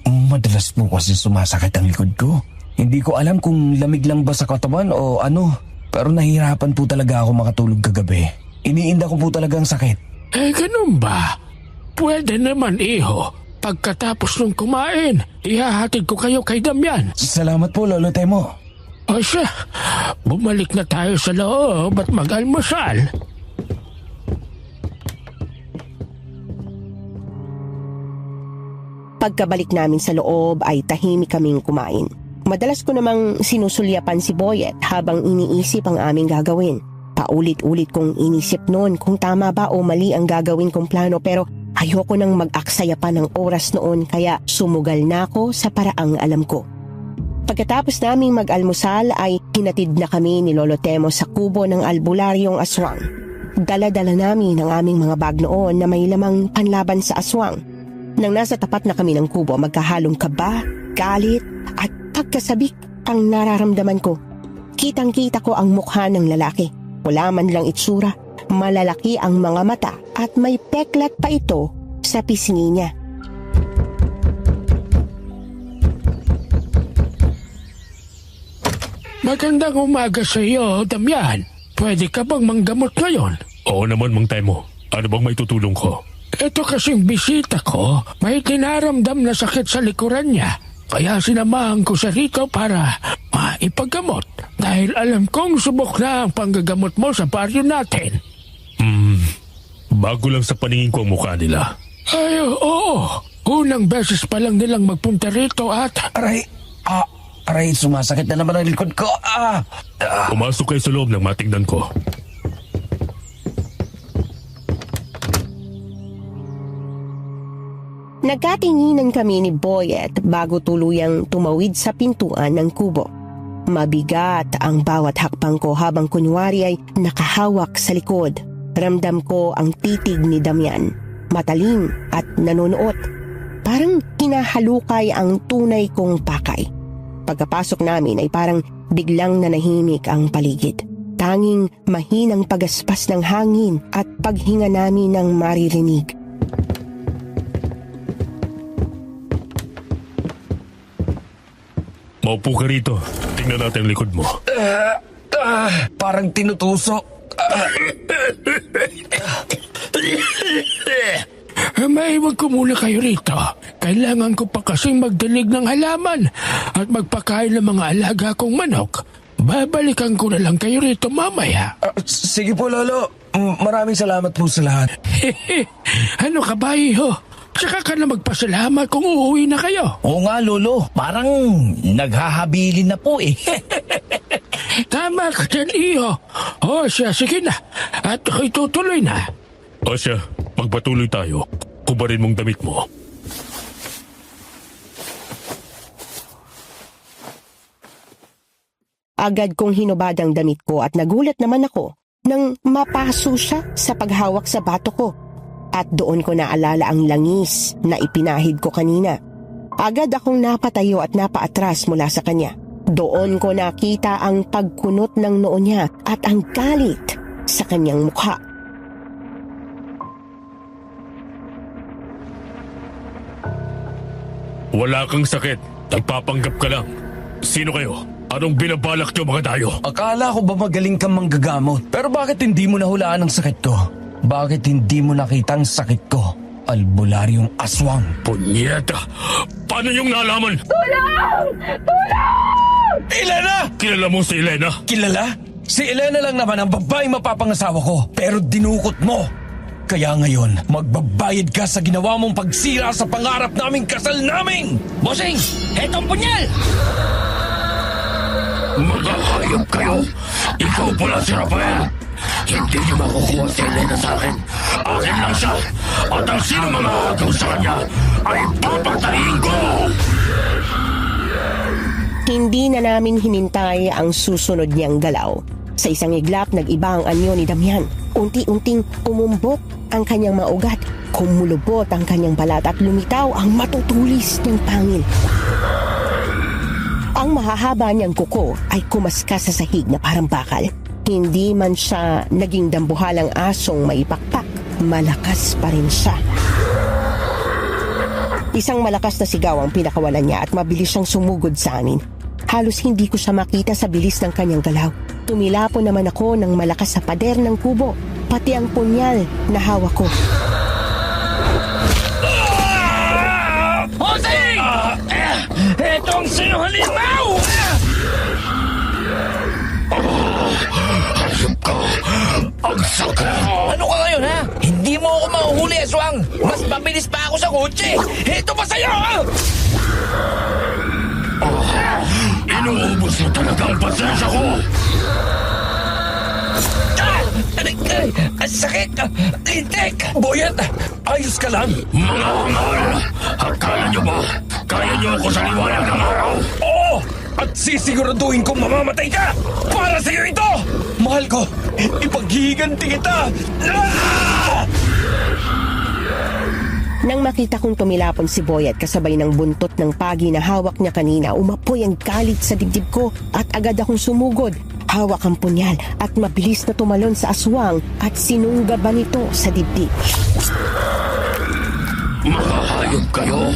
Madalas po kasi sumasakit ang likod ko. Hindi ko alam kung lamig lang ba sa katawan o ano. Pero nahihirapan po talaga ako makatulog kagabi. Iniinda ko po talaga ang sakit. Eh, ganun ba? Pwede naman, iho. Pagkatapos nung kumain, ihahatid ko kayo kay Damian. Salamat po, Lolo Temo. O siya, bumalik na tayo sa loob at mag-almusal. Pagkabalik namin sa loob ay tahimik kaming kumain. Madalas ko namang sinusulyapan si Boyet habang iniisip ang aming gagawin. Paulit-ulit kong inisip noon kung tama ba o mali ang gagawin kong plano pero Ayoko nang mag-aksaya pa ng oras noon kaya sumugal na ako sa paraang alam ko. Pagkatapos naming mag-almusal ay hinatid na kami ni Lolo Temo sa kubo ng albularyong aswang. Dala-dala namin ang aming mga bag noon na may lamang panlaban sa aswang. Nang nasa tapat na kami ng kubo, magkahalong kaba, galit at pagkasabik ang nararamdaman ko. Kitang-kita ko ang mukha ng lalaki. Wala man lang itsura, malalaki ang mga mata at may peklat pa ito sa pisngi niya. Magandang umaga sa iyo, Damian. Pwede ka bang manggamot ngayon? Oo naman, Mang Temo. Ano bang may tutulong ko? Ito kasing bisita ko, may dinaramdam na sakit sa likuran niya. Kaya sinamahan ko siya rito para maipaggamot. Dahil alam kong subok na ang panggagamot mo sa baryo natin. Bago lang sa paningin ko ang mukha nila. Ay, oo. Unang beses pa lang nilang magpunta rito at... Aray, sumasakit na naman ang likod ko. Pumasok kayo sa loob nang matingnan ko. Nagkatinginan kami ni Boyet bago tuluyang tumawid sa pintuan ng kubo. Mabigat ang bawat hakbang ko habang kunwari ay nakahawak sa likod. Ramdam ko ang titig ni Damian, matalim at nanonood. Parang hinahalukay ang tunay kong pakay. Pagkapasok namin ay parang biglang nanahimik ang paligid. Tanging mahinang pagaspas ng hangin at paghinga namin ng maririnig. Maupo ka rito. Tingnan natin ang likod mo. Parang tinutusok. Maiwag ko muna kayo rito. Kailangan ko pa kasing magdilig ng halaman at magpakain ng mga alaga kong manok. Babalikan ko na lang kayo rito mamaya. Sige po, Lolo. Maraming salamat po sa lahat. Ano ka ba, iho? Tsaka ka na magpasalamat kung uuwi na kayo. Oo nga, Lolo. Parang naghahabilin na po eh. Tama ka dyan, iho. O siya, sige na. At ako'y tutuloy na. O siya, magpatuloy tayo. Kubarin mong damit mo. Agad kong hinubad ang damit ko at nagulat naman ako nang mapaso siya sa paghawak sa bato ko. At doon ko naalala ang langis na ipinahid ko kanina. Agad akong napatayo at napaatras mula sa kanya. Doon ko nakita ang pagkunot ng noo niya at ang galit sa kanyang mukha. Wala kang sakit. Nagpapanggap ka lang. Sino kayo? Anong binabalak niyo, mga dayo? Akala ko ba magaling kang manggagamot? Pero bakit hindi mo nahulaan ang sakit ko? Bakit hindi mo nakita ang sakit ko? Albularyong aswang. Punyeta! Paano yung nalaman? Tulong! Tulong! Elena! Kilala mo si Elena? Kilala? Si Elena lang naman ang babaeng mapapangasawa ko. Pero dinukot mo. Kaya ngayon, magbabayad ka sa ginawa mong pagsira sa pangarap naming kasal namin! Bossing, hetong punyal! Mga hayop kayo! Ikaw pala si Rafael! Hindi niyo makukuha si Elena sa akin! Akin lang siya! At ang sino mga agaw sa kanya ay papatayin ko! Hindi na namin hinintay ang susunod niyang galaw. Sa isang iglap, nag-iba ang anyo ni Damian. Unti-unting umumbok ang kanyang mga ugat. Kumulubot ang kanyang balat at lumitaw ang matutulis ng pangil. Ang mahahaba niyang kuko ay kumaskas sa sahig na parang bakal. Hindi man siya naging dambuhalang asong maipakpak, malakas pa rin siya. Isang malakas na sigaw ang pinakawalan niya at mabilis siyang sumugod sa amin. Halos hindi ko siya makita sa bilis ng kanyang galaw. Tumilapo naman ako ng malakas sa pader ng kubo, pati ang punyal na hawak ko. Bossing! Hetong sino halimaw! Hayop ka! Ang sakit! Ano ka ngayon, ha? Hindi mo ako mahuhuli, aswang! Mas mabilis pa ako sa kotse! Heto pa sa'yo, ha? Inuubos mo talaga ang pasensya ko! Ang sakit! Lintik! Boyet! Ayos ka lang? Mga hangal! Akala nyo ba? Kaya nyo ako sa liwanag ng araw? Oo! At sisiguraduhin kong mamamatay ka! Para sa'yo ito! Mahal ko, ipaghihiganti kita! Ah! Nang makita kong tumilapon si Boyet kasabay ng buntot ng pagi na hawak niya kanina, umapoy ang galit sa dibdib ko at agad akong sumugod. Hawak ang punyal at mabilis na tumalon sa aswang at sinunggaban ito sa dibdib. Makahayop kayo!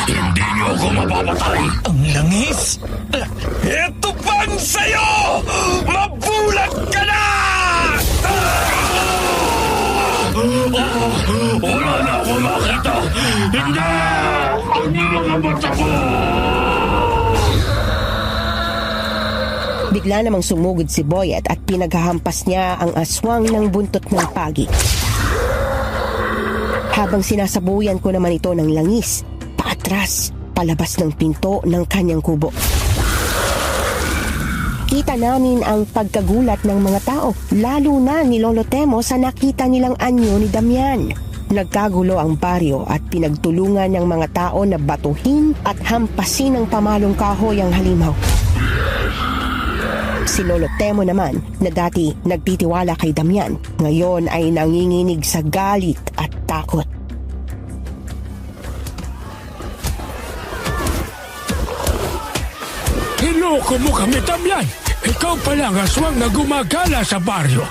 Hindi nyo ako mapapatay! Ang langis! Ito pang sa'yo! Mabulag ka na! Wala na ako makita! Hindi! Ang mga mata ko! Bigla namang sumugod si Boyet at pinaghahampas niya ang aswang ng buntot ng pagi. Habang sinasabuyan ko naman ito ng langis, paatras, palabas ng pinto ng kanyang kubo. Kita namin ang pagkagulat ng mga tao, lalo na ni Lolo Temo sa nakita nilang anyo ni Damian. Nagkagulo ang baryo at pinagtulungan ng mga tao na batuhin at hampasin ng pamalong kahoy ang halimaw. Si Lolo Temo naman, na dati nagtitiwala kay Damian, ngayon ay nanginginig sa galit at takot. Hinoko mo kami, Damian! Ikaw pala ang aswang na gumagala sa baryo.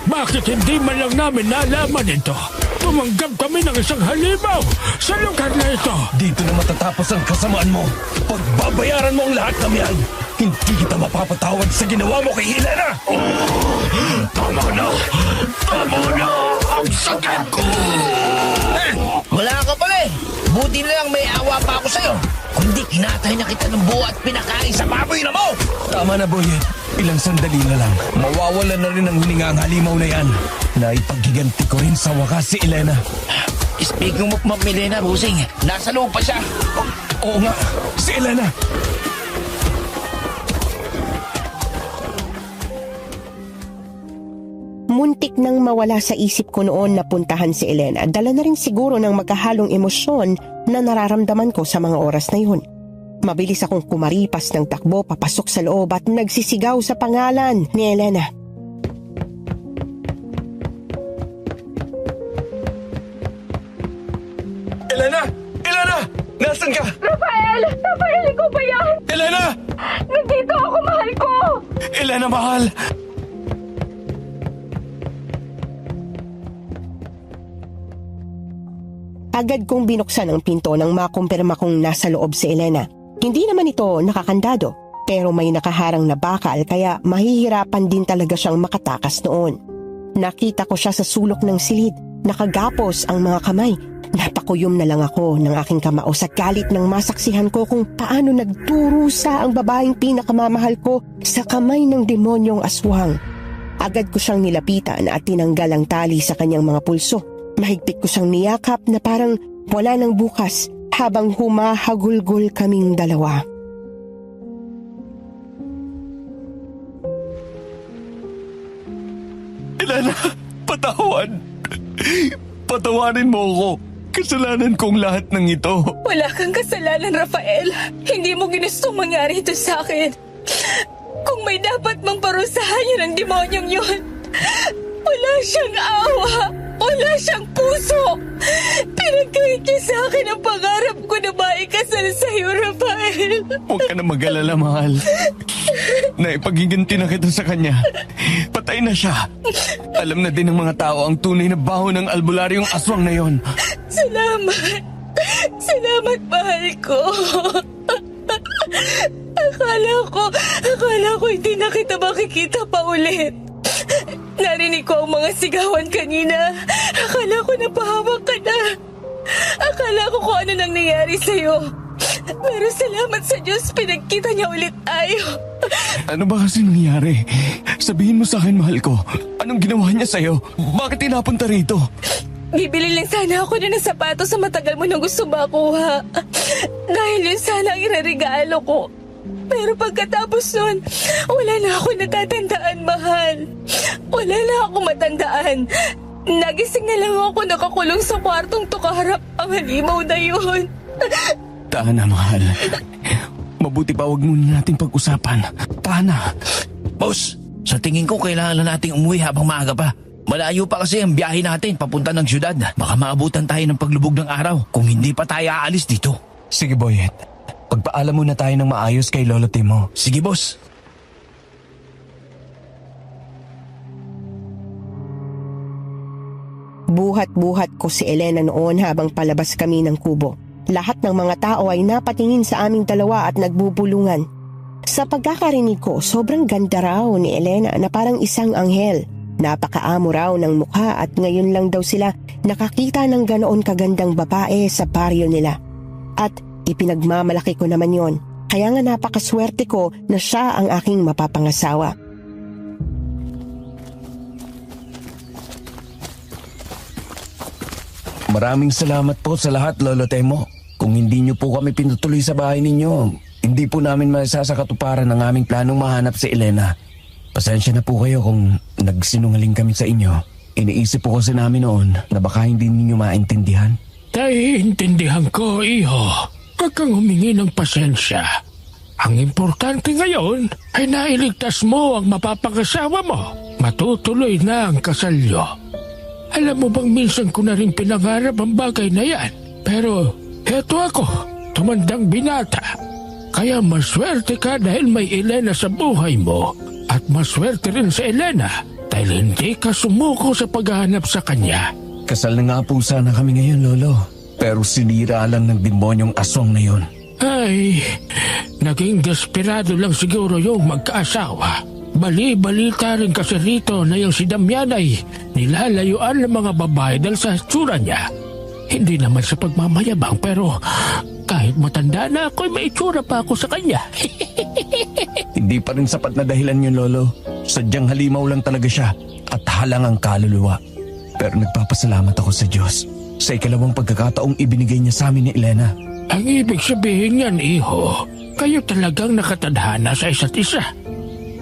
Bakit hindi man lang namin nalaman ito? Tumanggap kami ng isang halimaw sa lugar na ito. Dito na matatapos ang kasamaan mo. Pagbabayaran mo ang lahat ng yan. Hindi kita mapapatawad sa ginawa mo kay Helena. Tama na! Tama na! Ang sakit ko! Wala ka pala eh. Buti na lang may awa pa ako sa'yo. Kundi kinatay na kita ng buo at pinakain sa baboy na mo. Tama na, Boyet. Ilang sandali na lang. Mawawala na rin ang hininga ang halimaw na yan. Naipaghiganti ko rin sa wakas si Elena. Speaking of Ma'am Elena, Busing, nasa loob pa siya. Oo nga, si Elena. Muntik nang mawala sa isip ko noon na puntahan si Elena. Dala na rin siguro ng magkahalong emosyon na nararamdaman ko sa mga oras na yun. Mabilis akong kumaripas ng takbo papasok sa loob at nagsisigaw sa pangalan ni Elena. Elena! Elena! Nasaan ka? Rafael! Rafael, ikaw ba yan? Elena! Nandito ako, mahal ko! Elena, mahal! Agad kong binuksan ang pinto nang makumpirma kong nasa loob si Elena. Hindi naman ito nakakandado, pero may nakaharang na bakal kaya mahihirapan din talaga siyang makatakas noon. Nakita ko siya sa sulok ng silid, nakagapos ang mga kamay. Napakuyom na lang ako ng aking kamao sa galit ng masaksihan ko kung paano nagdurusa ang babaeng pinakamamahal ko sa kamay ng demonyong aswang. Agad ko siyang nilapitan at tinanggal ang tali sa kanyang mga pulso. Mahigpit ko siyang niyakap na parang wala nang bukas habang humahagulgol kaming dalawa. Elena, patawan! Patawarin mo ako. Kasalanan kong lahat ng ito. Wala kang kasalanan, Rafael. Hindi mo ginustong mangyari ito sa akin. Kung may dapat mang parusahan yun ang demonyong yun, wala siyang awa. Wala siyang puso. Pinagkait niya sa akin ang pangarap ko na maikasal sa'yo, Rafael. Huwag ka na mag-alala, mahal. Naipagiganti na kita sa kanya. Patay na siya. Alam na din ng mga tao ang tunay na baho ng albularyong aswang na yon. Salamat. Salamat, mahal ko. Akala ko hindi na kita makikita pa ulit. Narinig ko ang mga sigawan kanina. Akala ko napahamak ka na. Akala ko kung ano nang nangyari sa'yo. Pero salamat sa Diyos, pinagkita niya ulit tayo. Ano ba kasi nangyari? Sabihin mo sa akin, mahal ko. Anong ginawa niya sa'yo? Bakit tinapunta rito? Bibili lang sana ako na ng sapatos sa matagal mo nang gusto makuha. Dahil yun sana ang ireregalo ko. Pero pagkatapos nun, wala na ako natatandaan, mahal. Wala na ako matandaan. Nagising na lang ako nakakulong sa kwartong tukarap ang halimaw na yun. Tana, mahal. Mabuti pa wag muna natin pag-usapan. Tana. Boss, sa tingin ko kailangan na nating umuwi habang maaga pa. Malayo pa kasi ang biyahe natin papunta ng syudad. Baka maabutan tayo ng paglubog ng araw kung hindi pa tayo aalis dito. Sige, Boyet. Pagpaalam muna tayo ng maayos kay Lolo Timo. Sige, boss. Buhat-buhat ko si Elena noon habang palabas kami ng kubo. Lahat ng mga tao ay napatingin sa aming dalawa at nagbubulungan. Sa pagkakarinig ko, sobrang ganda raw ni Elena na parang isang anghel. Napakaamo raw ng mukha at ngayon lang daw sila nakakita ng ganoon kagandang babae sa baryo nila. At ipinagmamalaki ko naman yon. Kaya nga napakaswerte ko na siya ang aking mapapangasawa. Maraming salamat po sa lahat, Lolo Temo. Kung hindi niyo po kami pinutuloy sa bahay ninyo, hindi po namin masasakatuparan ang aming planong mahanap si Elena. Pasensya na po kayo kung nagsinungaling kami sa inyo. Iniisip po kasi namin noon na baka hindi ninyo maintindihan. Naiintindihan ko, iho. Huwag kang humingi ng pasensya. Ang importante ngayon ay nailigtas mo ang mapapangasawa mo. Matutuloy na ang kasal niyo. Alam mo bang minsan ko na rin pinangarap ang bagay na yan. Pero eto ako, tumandang binata. Kaya maswerte ka dahil may Elena sa buhay mo. At maswerte rin sa Elena dahil hindi ka sumuko sa paghahanap sa kanya. Kasal na nga po sana kami ngayon, Lolo. Pero sinira lang ng demonyong aswang na yon. Ay, naging desperado lang siguro yung magkaasawa. Bali-balita rin kasi rito na yung si Damian ay nilalayuan ng mga babae dahil sa tsura niya. Hindi naman sa pagmamayabang pero kahit matanda na ako'y may itsura pa ako sa kanya. Hindi pa rin sapat na dahilan yun, Lolo. Sadyang halimaw lang talaga siya at halang ang kaluluwa. Pero nagpapasalamat ako sa Diyos sa ikalawang pagkakataong ibinigay niya sa amin ni Elena. Ang ibig sabihin niyan, iho, kayo talagang nakatadhana sa isa't isa.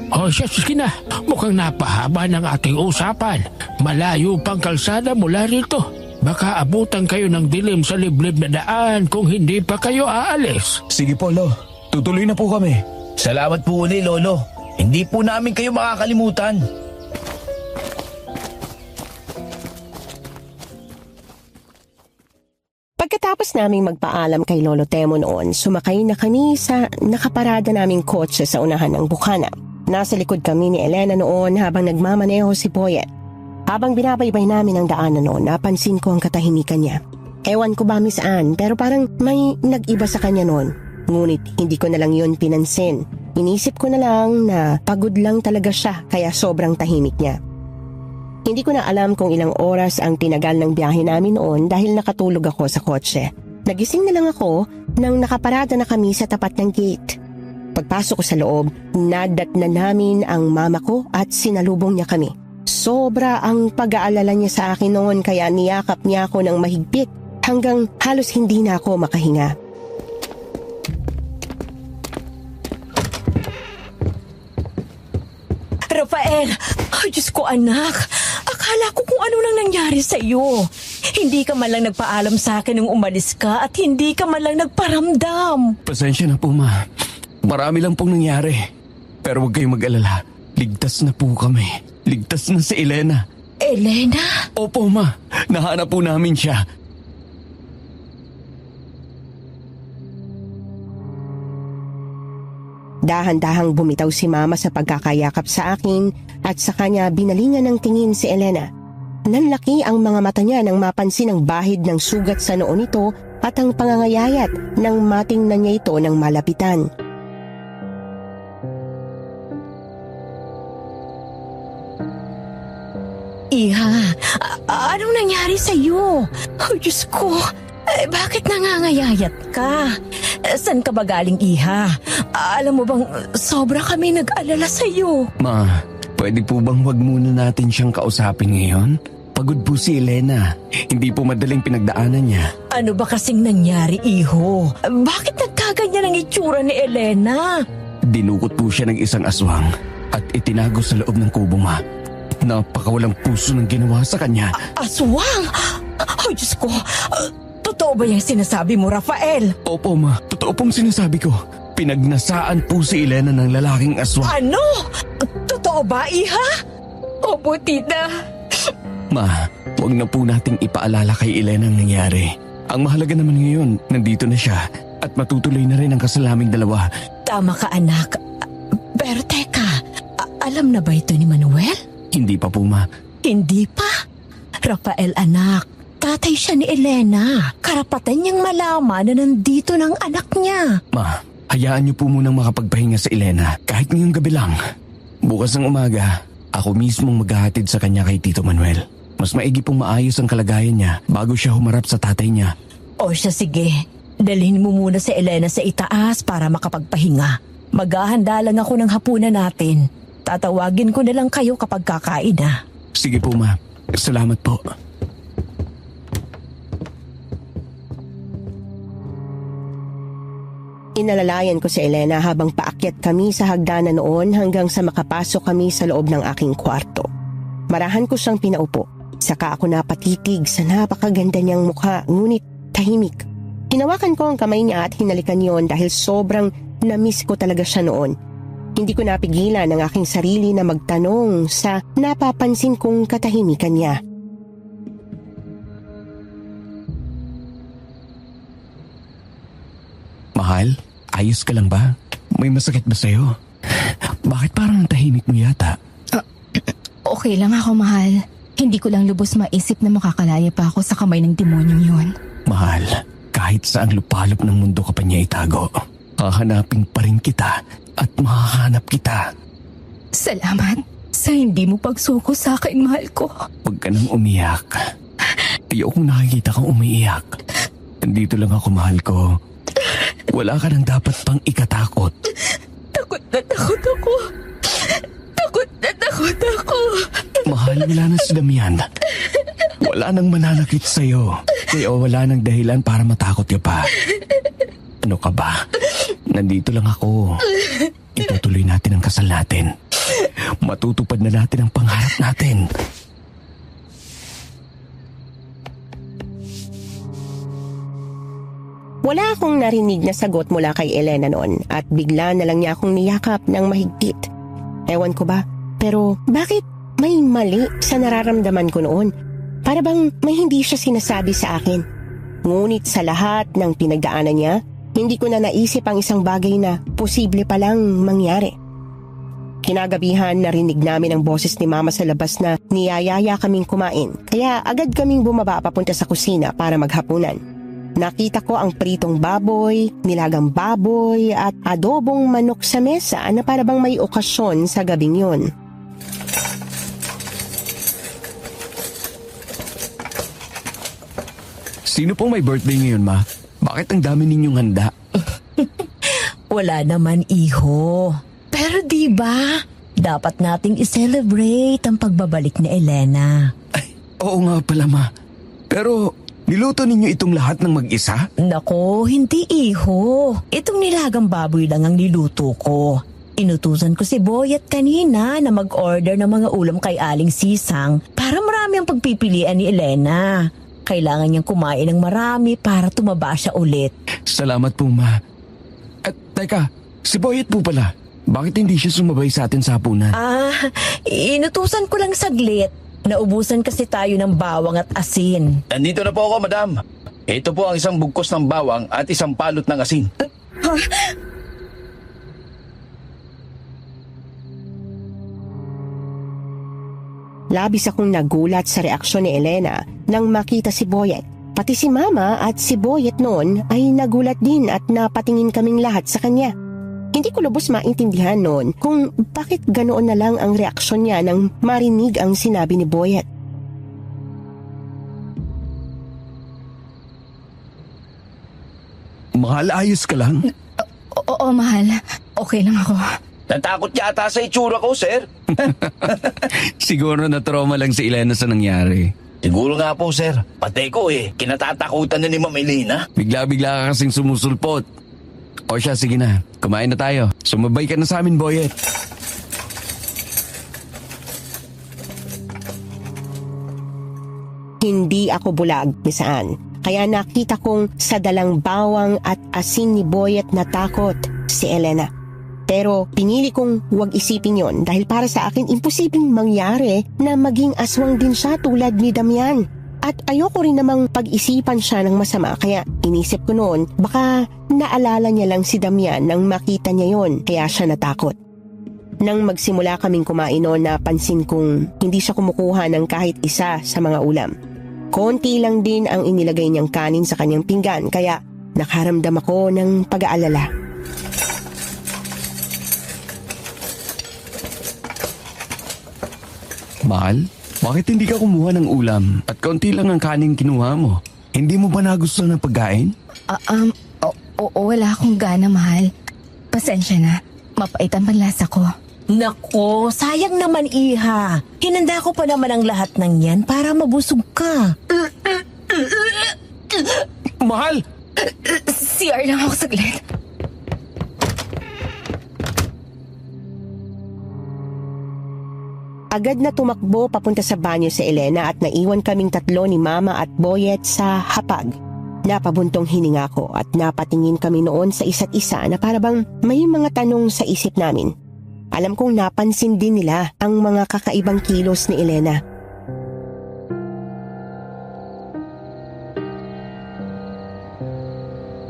O siya, sige na, mukhang napahaba ng ating usapan. Malayo pang kalsada mula rito. Baka abutan kayo ng dilim sa liblib na daan kung hindi pa kayo aalis. Sige po, Lo. Tutuloy na po kami. Salamat po uli, Lolo. Hindi po namin kayo makakalimutan. Pagkatapos naming magpaalam kay Lolo Temo noon, sumakay na kami sa nakaparada naming kotse sa unahan ng bukana. Nasa likod kami ni Elena noon habang nagmamaneho si Boyet. Habang binabaybay namin ang daanan noon, napansin ko ang katahimikan niya. Ewan ko ba saan, pero parang may nag-iba sa kanya noon. Ngunit hindi ko na lang yun pinansin. Inisip ko na lang na pagod lang talaga siya kaya sobrang tahimik niya. Hindi ko na alam kung ilang oras ang tinagal ng biyahe namin noon dahil nakatulog ako sa kotse. Nagising na lang ako nang nakaparada na kami sa tapat ng gate. Pagpasok ko sa loob, nadatnan namin ang mama ko at sinalubong niya kami. Sobra ang pag-aalala niya sa akin noon kaya niyakap niya ako ng mahigpit hanggang halos hindi na ako makahinga. Rafael! Ay, Diyos ko anak! Akala ko kung ano nang nangyari sa iyo. Hindi ka man lang nagpaalam sa akin nung umalis ka at hindi ka man lang nagparamdam. Pasensya na po, Ma. Marami lang pong nangyari. Pero huwag kayong mag-alala. Ligtas na po kami. Ligtas na si Elena. Elena? Opo, Ma. Nahanap po namin siya. Dahan-dahang bumitaw si Mama sa pagkakayakap sa akin at sa kanya binalingan ng tingin si Elena. Nanlaki ang mga mata niya nang mapansin ang bahid ng sugat sa noo nito at ang pangangayayat nang matingnan niya ito ng malapitan. Iha, anong nangyari sa iyo? Oh, Diyos ko, bakit nangangayayat ka? Saan ka ba galing, Iha? Alam mo bang sobra kami nag-alala sa iyo? Ma, pwede po bang wag muna natin siyang kausapin ngayon? Pagod po si Elena. Hindi po madaling pinagdaanan niya. Ano ba kasing nangyari, Iho? Bakit nagkaganyan ang itsura ni Elena. Dinukot po siya ng isang aswang at itinago sa loob ng kubo, ma. Napakawalang puso ng ginawa sa kanya. Aswang? Ay, Diyos ko. Totoo ba yung sinasabi mo, Rafael? Opo, ma. Totoo pong sinasabi ko. Pinagnasaan po si Elena ng lalaking aswang. Ano? Totoo ba, Iha? Opo, tita. Ma, huwag na po nating ipaalala kay Elena ang nangyari. Ang mahalaga naman ngayon, nandito na siya at matutuloy na rin ang kasal naming dalawa. Tama ka, anak. Pero teka, alam na ba ito ni Manuel? Hindi pa po, ma. Hindi pa. Rafael, anak, tatay siya ni Elena. Karapatan niyang malaman na nandito ng anak niya. Ma, hayaan niyo po munang makapagpahinga sa Elena kahit ngayong gabi lang. Bukas ng umaga, ako mismong maghahatid sa kanya kay Tito Manuel. Mas maigi pong maayos ang kalagayan niya bago siya humarap sa tatay niya. O siya, sige. Dalhin mo muna si Elena sa itaas para makapagpahinga. Maghahanda lang ako ng hapunan natin. Tatawagin ko na lang kayo kapag kakain na. Sige po, ma. Salamat po. Inalalayan ko si Elena habang paakyat kami sa hagdanan noon hanggang sa makapasok kami sa loob ng aking kwarto. Marahan ko siyang pinaupo. Saka ako napatitig sa napakaganda niyang mukha, ngunit tahimik. Hinawakan ko ang kamay niya at hinalikan yon dahil sobrang na-miss ko talaga siya noon. Hindi ko napigilan ang aking sarili na magtanong sa napapansin kong katahimikan niya. Mahal, ayos ka lang ba? May masakit ba sa'yo? Bakit parang tahimik mo yata? Okay lang ako, mahal. Hindi ko lang lubos maisip na makakalaya pa ako sa kamay ng demonyong yun. Mahal, kahit saang lupalop ng mundo ka pa niya itago, hahanapin pa rin kita at mahahanap kita. Salamat sa hindi mo pagsuko sa akin, mahal ko. Huwag ka nang umiyak. Ayokong nakikita kang umiiyak. Nandito lang ako, mahal ko. Wala ka nang dapat pang ikatakot. Takot na takot ako. Takot na takot ako. Mahal, wala na si Damian. Wala nang mananakit sa'yo. Kaya wala nang dahilan para matakot ka pa. Ano ka ba? Nandito lang ako. Itutuloy natin ang kasal natin. Matutupad na natin ang pangarap natin. Wala akong narinig na sagot mula kay Elena noon at bigla na lang niya akong niyakap ng mahigpit. Ewan ko ba, pero bakit may mali sa nararamdaman ko noon? Para bang may hindi siya sinasabi sa akin. Ngunit sa lahat ng pinagdaanan niya, hindi ko na naisip ang isang bagay na posible palang mangyari. Kinagabihan narinig namin ang boses ni Mama sa labas na niyayaya kaming kumain, kaya agad kaming bumaba papunta sa kusina para maghapunan. Nakita ko ang pritong baboy, nilagang baboy at adobong manok sa mesa na para bang may okasyon sa gabing yon. Sino pong may birthday ngayon, Ma? Bakit ang dami ninyong handa? Wala naman, iho. Pero di ba, dapat nating i-celebrate ang pagbabalik ni Elena. Ay, oo nga pala, Ma. Pero niluto ninyo itong lahat ng mag-isa? Nako, hindi, iho. Itong nilagang baboy lang ang niluto ko. Inutusan ko si Boyet kanina na mag-order ng mga ulam kay Aling Sisang para marami ang pagpipilian ni Elena. Kailangan niyang kumain ng marami para tumaba siya ulit. Salamat po, Ma. At teka, si Boyet po pala. Bakit hindi siya sumabay sa atin sa hapunan? Inutusan ko lang saglit. Naubusan kasi tayo ng bawang at asin. Nandito na po ako, madam. Ito po ang isang bugkos ng bawang at isang palot ng asin. Labis akong nagulat sa reaksyon ni Elena nang makita si Boyet. Pati si Mama at si Boyet noon ay nagulat din at napatingin kaming lahat sa kanya. Hindi ko lubos maintindihan noon kung bakit ganoon na lang ang reaksyon niya nang marinig ang sinabi ni Boyet. Mahal, ayos ka lang? Oo, mahal. Okay lang ako. Natakot yata sa itsura ko, sir. Siguro na-trauma lang si Elena sa nangyari. Siguro nga po, sir. Pati ko kinatatakutan na ni Ma'am Elena. Bigla-bigla ka kasing sumusulpot. O siya, sige na. Kumain na tayo. Sumabay ka na sa amin, Boyet. Hindi ako bulag, Miss Anne. Kaya nakita kong sa dalang bawang at asin ni Boyet natakot si Elena. Pero pinili kong huwag isipin yon dahil para sa akin imposibleng mangyari na maging aswang din siya tulad ni Damian. At ayoko rin namang pag-isipan siya ng masama kaya inisip ko noon baka naalala niya lang si Damian nang makita niya yon kaya siya natakot. Nang magsimula kaming kumain noon napansin kong hindi siya kumukuha ng kahit isa sa mga ulam. Konti lang din ang inilagay niyang kanin sa kanyang pinggan kaya nakaramdam ako ng pag-aalala. Mahal, bakit hindi ka kumuha ng ulam at konti lang ang kanin kinuha mo? Hindi mo ba nagustuhan ng pagkain? Wala akong gana, mahal. Pasensya na. Mapait ang panlasa ko. Nako, sayang naman iha. Hinanda ko pa naman ang lahat ng yan para mabusog ka. Mahal! CR lang ako saglit. Agad na tumakbo papunta sa banyo si Elena at naiwan kaming tatlo ni Mama at Boyet sa hapag. Napabuntong hininga ko at napatingin kami noon sa isa't isa na parabang may mga tanong sa isip namin. Alam kong napansin din nila ang mga kakaibang kilos ni Elena.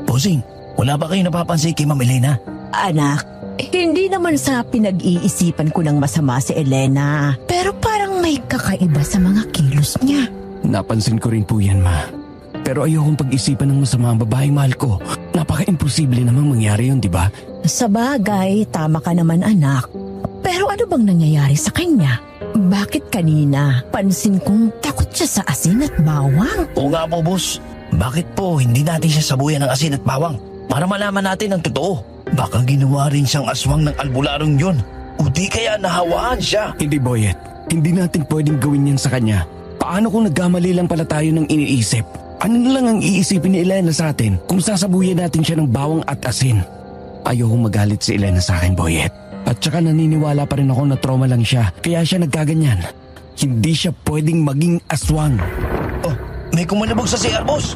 Bossing, wala ba kayo napapansin kay Ma'am Elena? Anak, hindi naman sa pinag-iisipan ko ng masama si Elena. Pero parang may kakaiba sa mga kilos niya. Napansin ko rin po yan, Ma. Pero ayokong pag-isipan ng masama ang babaeng mahal ko. Napaka-imposible namang mangyari yun, di ba? Sa bagay, tama ka naman anak. Pero ano bang nangyayari sa kanya? Bakit kanina pansin kong takot siya sa asin at bawang? Oo nga po, boss. Bakit po hindi natin siya sabuyan ng asin at bawang? Para malaman natin ang totoo. Baka ginawa rin siyang aswang ng albularong yun. O di kaya nahawaan siya. Hindi, Boyet. Hindi natin pwedeng gawin yan sa kanya. Paano kung nagkamali lang pala tayo ng iniisip? Ano na lang ang iisipin ni Elena sa atin kung sasabuyan natin siya ng bawang at asin? Ayokong magalit si Elena sa akin, Boyet. At saka naniniwala pa rin ako na trauma lang siya, kaya siya nagkaganyan. Hindi siya pwedeng maging aswang. Oh, may kumalabog sa CR, boss.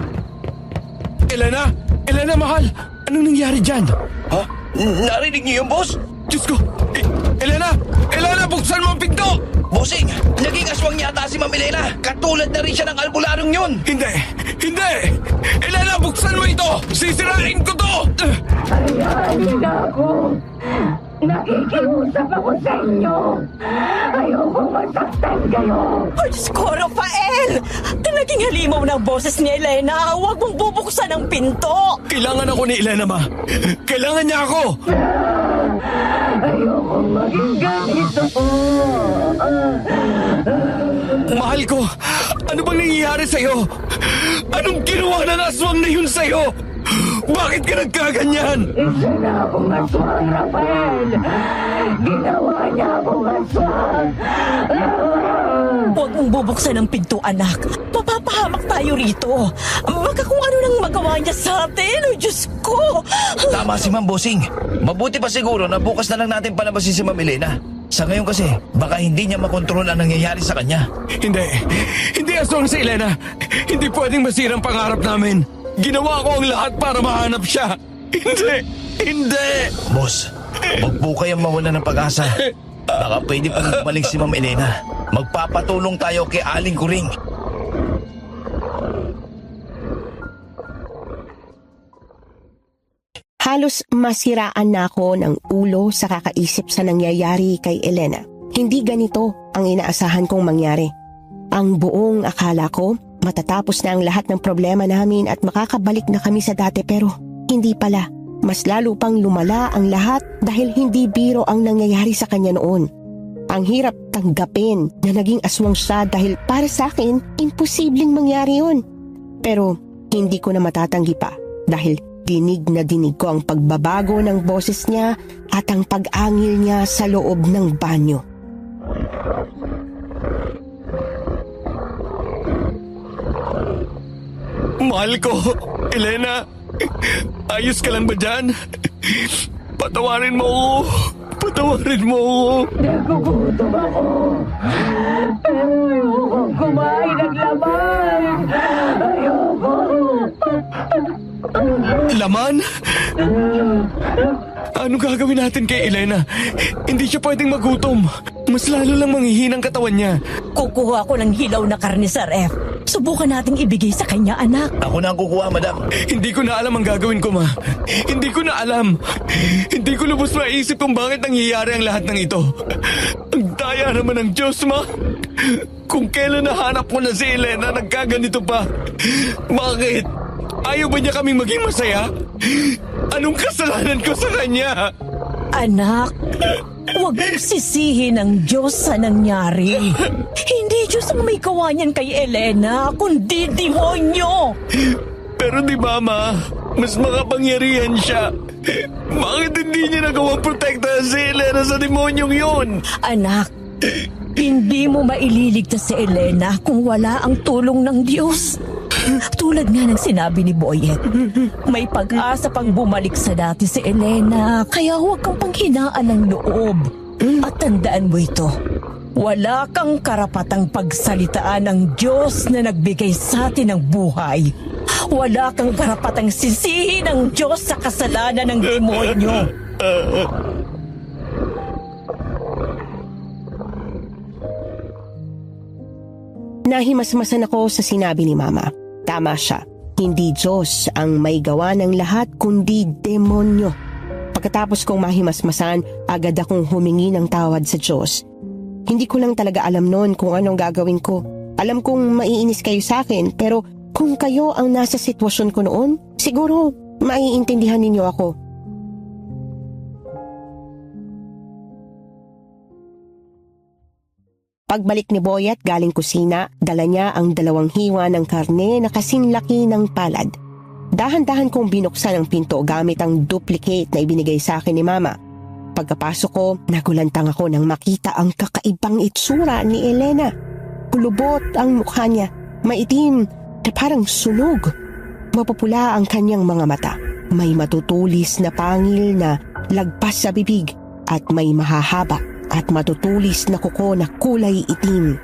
Elena! Elena, mahal! Anong nangyari dyan? Ha? Narinig niyo yung boss? Diyos ko! Elena! Elena, buksan mo ang pinto! Bossing, naging aswang yata si Ma'am Elena. Katulad na rin siya ng albularong yun. Hindi! Hindi! Elena, buksan mo ito! Sisirain ko to! Hayaan na ako. Nakikiusap ako sa inyo. Ayoko masaktan kayo. Oh, Diyos ko, Rafael! Naging halimaw ng boses ni Elena. Huwag mong bubuksan ang pinto. Kailangan ako ni Elena, Ma. Kailangan niya ako! Ayoko maging ganito. Mahal ko, ano bang nangyayari sa'yo? Anong ginawa ng aswang na yun sa'yo? Bakit ka nagkaganyan? Isa na akong aswang, Rafael. Ginawa niya akong aswang. Huwag mong bubuksan ang pinto, anak. Mapapahamak tayo rito. Baka kung ano nang magawa niya sa atin. Oh, Diyos ko! Tama si Ma'am Bossing. Mabuti pa siguro na bukas na lang natin palabasin si Ma'am Elena. Sa ngayon kasi, baka hindi niya makontrol ang nangyayari sa kanya. Hindi. Hindi aswang si Elena. Hindi pwedeng masira ang pangarap namin. Ginawa ko ang lahat para mahanap siya. Hindi. Hindi. Boss, wag po kayong mawala ng pag-asa. Baka pwede pang bumalik si Ma'am Elena. Magpapatulong tayo kay Aling Kuring. Halos masiraan na ako ng ulo sa kakaisip sa nangyayari kay Elena. Hindi ganito ang inaasahan kong mangyari. Ang buong akala ko, matatapos na ang lahat ng problema namin at makakabalik na kami sa dati pero hindi pala. Mas lalo pang lumala ang lahat dahil hindi biro ang nangyayari sa kanya noon. Ang hirap tanggapin na naging aswang siya dahil para sa akin, imposibleng mangyari yun. Pero hindi ko na matatanggi pa dahil dinig na dinig ko ang pagbabago ng boses niya at ang pag-angil niya sa loob ng banyo. Mahal ko, Elena. Ayos ka lang ba dyan? Patawarin mo ako. Patawarin mo ako. Nagugutom ako. Pero ayokong kumain ng laman. Ayoko. Laman? Ano gagawin natin kay Elena? Hindi siya pwedeng magutom. Mas lalo lang manghihinang katawan niya. Kukuha ko ng hilaw na karne sa ref. Subukan nating ibigay sa kanya, anak. Ako na ang kukuha, madam. Hindi ko na alam ang gagawin ko, ma. Hindi ko na alam. Hindi ko lubos maisip kung bakit nangyayari ang lahat ng ito. Ang daya naman ng Diyos, ma. Kung kailan nahanap ko na si Elena, nagkaganito pa. Bakit? Ayaw ba niya kaming maging masaya? Anong kasalanan ko sa kanya? Anak, huwag mong sisihin ang Diyos sa nangyari. Hindi Diyos ang may gawa niyan kay Elena, kundi demonyo. Pero di ba, ma? Mas makapangyarihan siya. Bakit hindi niya nagawang protektahan si Elena sa demonyong yun? Anak, hindi mo maililigtas si Elena kung wala ang tulong ng Diyos. Tulad nga ng sinabi ni Boyet, may pag-asa pang bumalik sa dati si Elena, kaya huwag kang panghinaan ng loob. At tandaan mo ito, wala kang karapatang pagsalitaan ng Diyos na nagbigay sa atin ng buhay. Wala kang karapatang sisihin ng Diyos sa kasalanan ng demonyo. Nahimasmasan ako sa sinabi ni Mama. Tama siya. Hindi Diyos ang may gawa ng lahat kundi demonyo. Pagkatapos kong mahimasmasan, agad akong humingi ng tawad sa Diyos. Hindi ko lang talaga alam noon kung anong gagawin ko. Alam kong maiinis kayo sa akin, pero kung kayo ang nasa sitwasyon ko noon, siguro maiintindihan ninyo ako. Pagbalik ni Boyet galing kusina, dala niya ang 2 hiwa ng karne na kasing laki ng palad. Dahan-dahan kong binuksan ang pinto gamit ang duplicate na ibinigay sa akin ni Mama. Pagkapasok ko, nagulantang ako nang makita ang kakaibang itsura ni Elena. Kulubot ang mukha niya, maitim na parang sunog. Mapupula ang kanyang mga mata. May matutulis na pangil na lagpas sa bibig at may mahahaba at matutulis na kuko na kulay itim.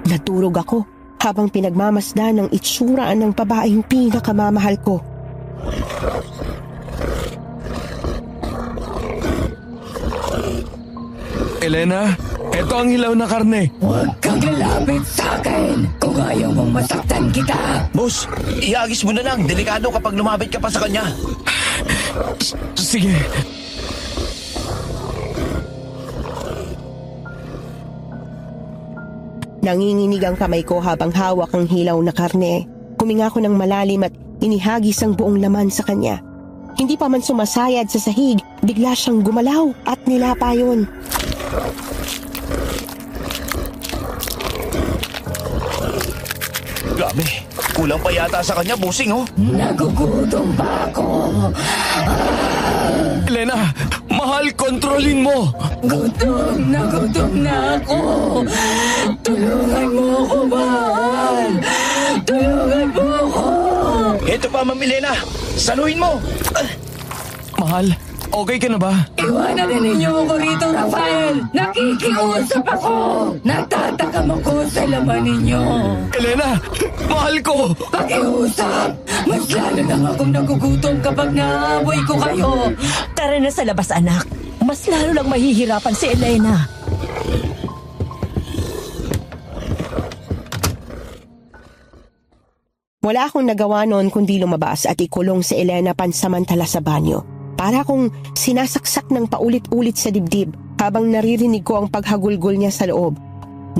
Naturog ako habang pinagmamasdan ng itsuraan ng babaeng pinakamamahal ko. Elena, eto ang hilaw na karne. Huwag kang lalapit sa akin kung ayaw mong masaktan kita. Boss, iagis mo na lang. Delikado kapag lumapit ka pa sa kanya. Sige. Nanginginig ang kamay ko habang hawak ang hilaw na karne. Kuminga ko ng malalim at inihagis ang buong laman sa kanya. Hindi pa man sumasayad sa sahig, bigla siyang gumalaw at nilapa yun. Grabe, kulang pa yata sa kanya, bossing, oh. Nagugutom pa ako. Elena, mahal, kontrolin mo. Gutom na ako. Tulungan mo ako, mahal. Tulungan mo ako. Ito pa, Ma'am Elena. Saluhin mo. Mahal, okay ka na ba? Iwanan na ninyo ako rito, Rafael. Nakikiusap ako. Natatakam ako sa laman ninyo. Elena, mahal ko. Pakiusap. Mas lalo lang akong nagugutom kapag naamoy ko kayo. Tara na sa labas, anak. Mas lalo lang mahihirapan si Elena. Wala akong nagawa noon kundi lumabas at ikulong si Elena pansamantala sa banyo. Para akong sinasaksak ng paulit-ulit sa dibdib habang naririnig ko ang paghagulgol niya sa loob.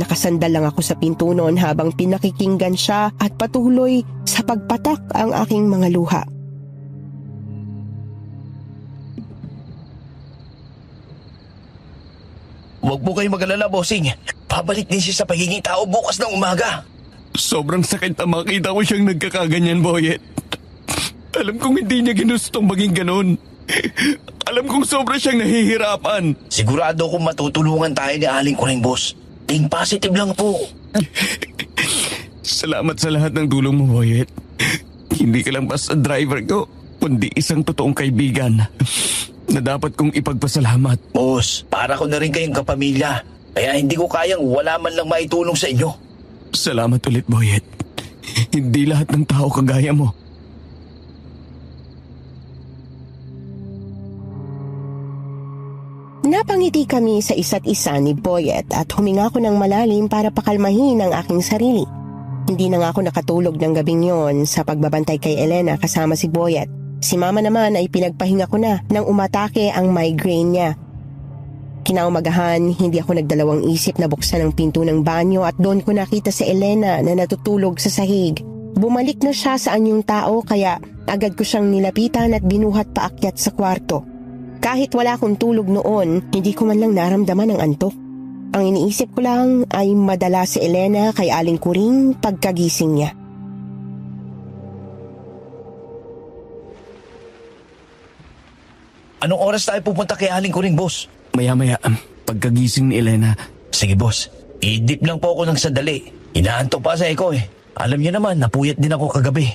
Nakasandal lang ako sa pinto noon habang pinakikinggan siya at patuloy sa pagpatak ang aking mga luha. Huwag po kayong mag-alala, bossing. Pabalik din siya sa pagiging tao bukas ng umaga. Sobrang sakit na makita ko siyang nagkakaganyan, Boyet. Alam kong hindi niya ginustong maging ganun. Alam kong sobra siyang nahihirapan. Sigurado kung matutulungan tayo ni Aling Kuring, boss. Think positive lang po. Salamat sa lahat ng tulong mo, Boyet. Hindi ka lang basta driver ko, kundi isang totoong kaibigan. na dapat kong ipagpasalamat. Boss, para ko na rin kayong kapamilya. Kaya hindi ko kayang wala man lang maitulong sa inyo. Salamat ulit, Boyet. Hindi lahat ng tao kagaya mo. Napangiti kami sa isa't isa ni Boyet at huminga ko ng malalim para pakalmahin ang aking sarili. Hindi na nga ako nakatulog ng gabing yon sa pagbabantay kay Elena kasama si Boyet. Si Mama naman ay pinagpahinga ko na nang umatake ang migraine niya. Kinaumagahan, hindi ako nagdalawang isip na buksan ang pinto ng banyo at doon ko nakita si Elena na natutulog sa sahig. Bumalik na siya sa anyong tao kaya agad ko siyang nilapitan at binuhat paakyat sa kwarto. Kahit wala akong tulog noon, hindi ko man lang naramdaman ang antok. Ang iniisip ko lang ay madala si Elena kay Aling Kuring pagkagising niya. Anong oras tayo pupunta kay Aling Kuring, boss? Maya-maya, pagkagising ni Elena. Sige, boss. I-dip lang po ako ng sandali. Inaantok pa sa ko eh. Alam niyo naman, napuyat din ako kagabi.